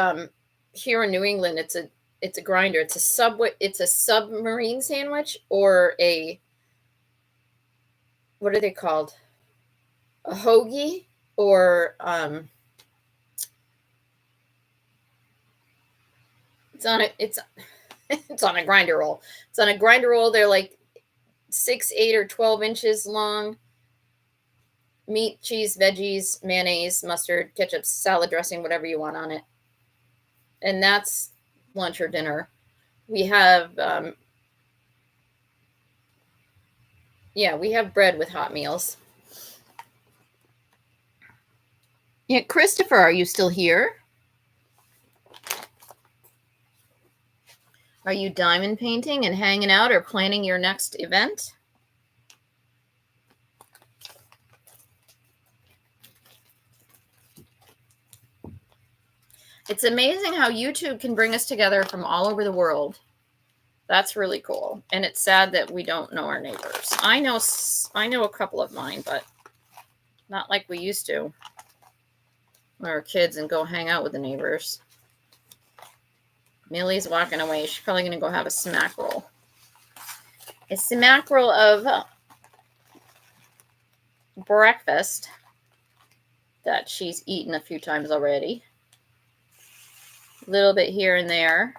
here in New England. It's a grinder. It's a submarine sandwich, or what are they called? A hoagie, or it's on a grinder roll. It's on a grinder roll. They're like 6, 8, or 12 inches long. Meat, cheese, veggies, mayonnaise, mustard, ketchup, salad dressing, whatever you want on it. And that's lunch or dinner. We have we have bread with hot meals. Yeah, Christopher, are you still here? Are you diamond painting and hanging out, or planning your next event? It's amazing how YouTube can bring us together from all over the world. That's really cool. And it's sad that we don't know our neighbors. I know a couple of mine, but not like we used to when we were kids and go hang out with the neighbors. Millie's walking away. She's probably going to go have a smack roll. A smack roll of breakfast that she's eaten a few times already. A little bit here and there.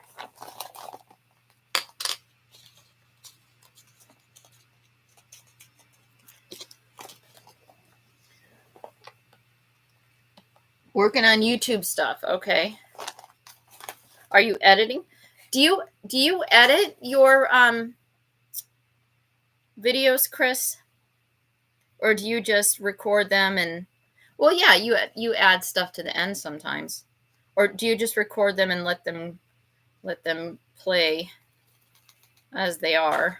Working on YouTube stuff. Okay. Are you editing? Do you edit your videos, Chris? Or do you just record them and well, yeah, you add stuff to the end sometimes. Or do you just record them and let them play as they are?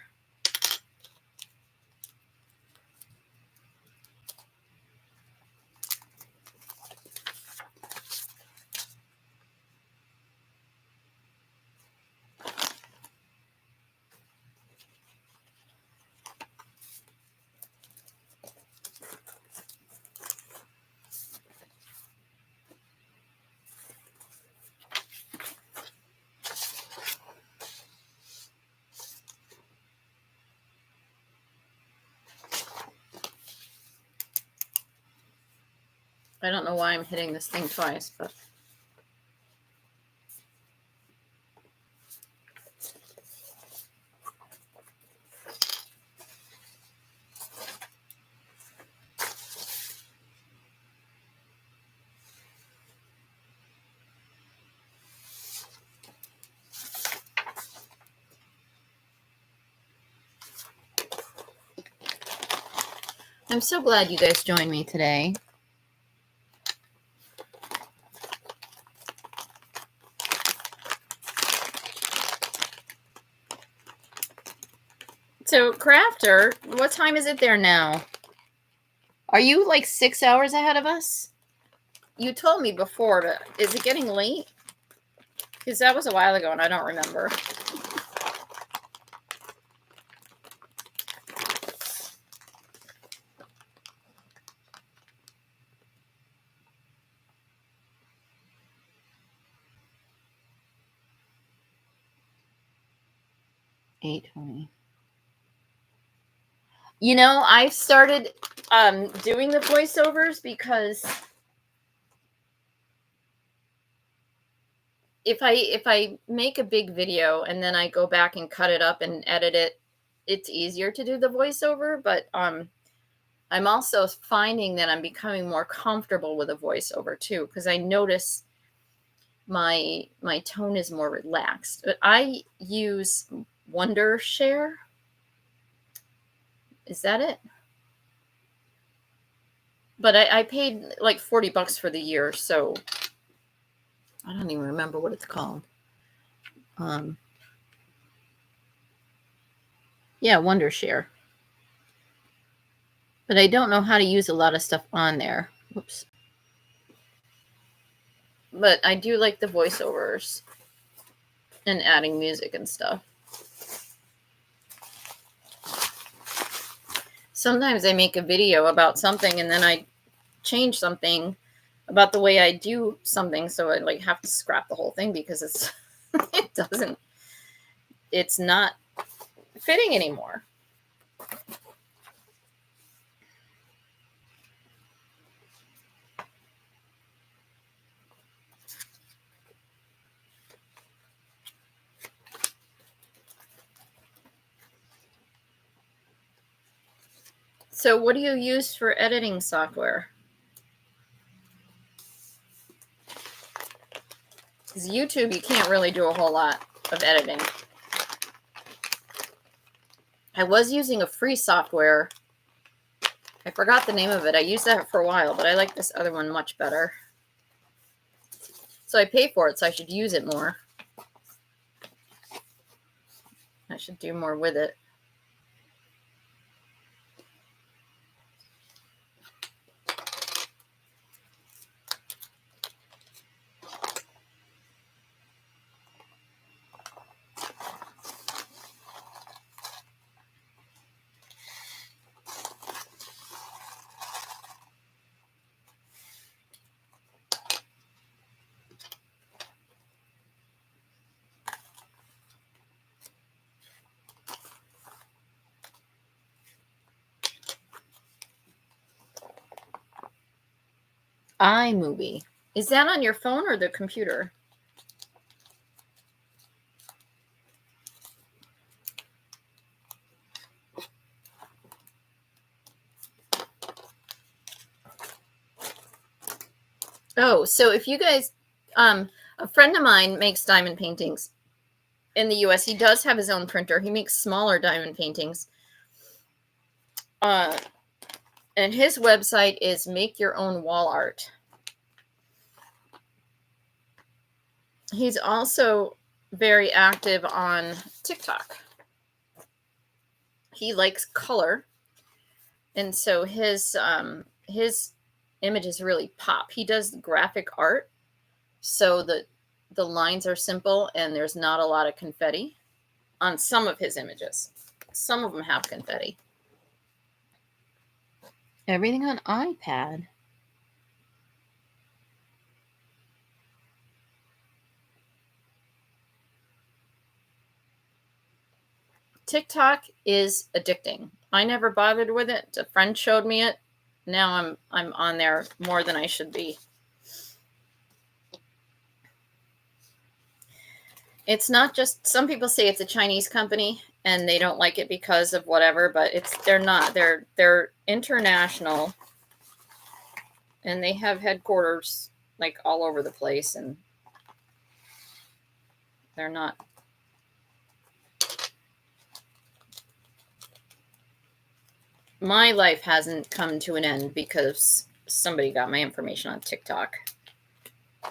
I don't know why I'm hitting this thing twice, but I'm so glad you guys joined me today. So, Crafter, what time is it there now? Are you like 6 hours ahead of us? You told me before, but is it getting late? Because that was a while ago and I don't remember. $8:20. You know, I've started doing the voiceovers because if I make a big video and then I go back and cut it up and edit it, it's easier to do the voiceover. But I'm also finding that I'm becoming more comfortable with a voiceover too, because I notice my tone is more relaxed. But I use Wondershare. Is that it? But I paid like $40 for the year, so I don't even remember what it's called. Yeah, Wondershare. But I don't know how to use a lot of stuff on there. Whoops. But I do like the voiceovers and adding music and stuff. Sometimes I make a video about something and then I change something about the way I do something, so I like have to scrap the whole thing because it's not fitting anymore. So what do you use for editing software? Because YouTube, you can't really do a whole lot of editing. I was using a free software. I forgot the name of it. I used that for a while, but I like this other one much better. So I pay for it, so I should use it more. I should do more with it. iMovie. Is that on your phone or the computer? Oh, so if you guys, a friend of mine makes diamond paintings in the US. He does have his own printer. He makes smaller diamond paintings. And his website is Make Your Own Wall Art. He's also very active on TikTok. He likes color, and so his images really pop. He does graphic art, so the lines are simple and there's not a lot of confetti on some of his images. Some of them have confetti. Everything on iPad. TikTok is addicting. I never bothered with it. A friend showed me it. Now I'm on there more than I should be. It's not just, some people say it's a Chinese company and they don't like it because of whatever, but they're not. They're international and they have headquarters like all over the place, and they're not. My life hasn't come to an end because somebody got my information on TikTok.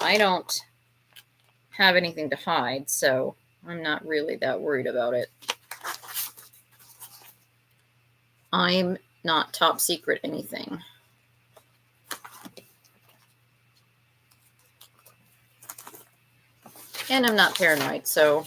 I don't have anything to hide, so I'm not really that worried about it. I'm not top secret anything. And I'm not paranoid, so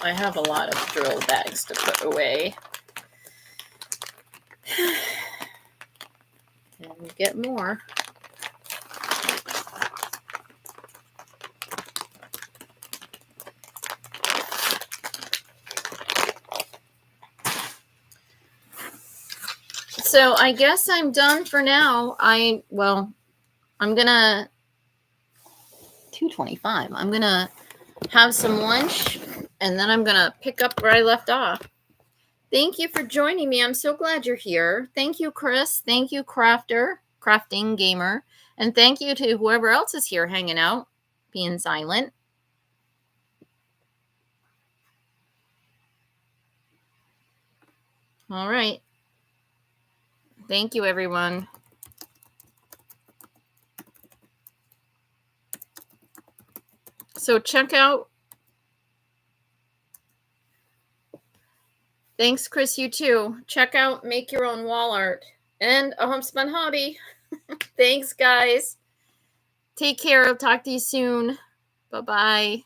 I have a lot of drill bags to put away. And get more. So I guess I'm done for now. I'm gonna 2:25. I'm gonna have some lunch and then I'm gonna pick up where I left off. Thank you for joining me. I'm so glad you're here. Thank you, Chris. Thank you, Crafting Gamer. And thank you to whoever else is here hanging out, being silent. All right. Thank you, everyone. So check out. Thanks, Chris. You too. Check out Make Your Own Wall Art and a Homespun Hobby. Thanks, guys. Take care. I'll talk to you soon. Bye-bye.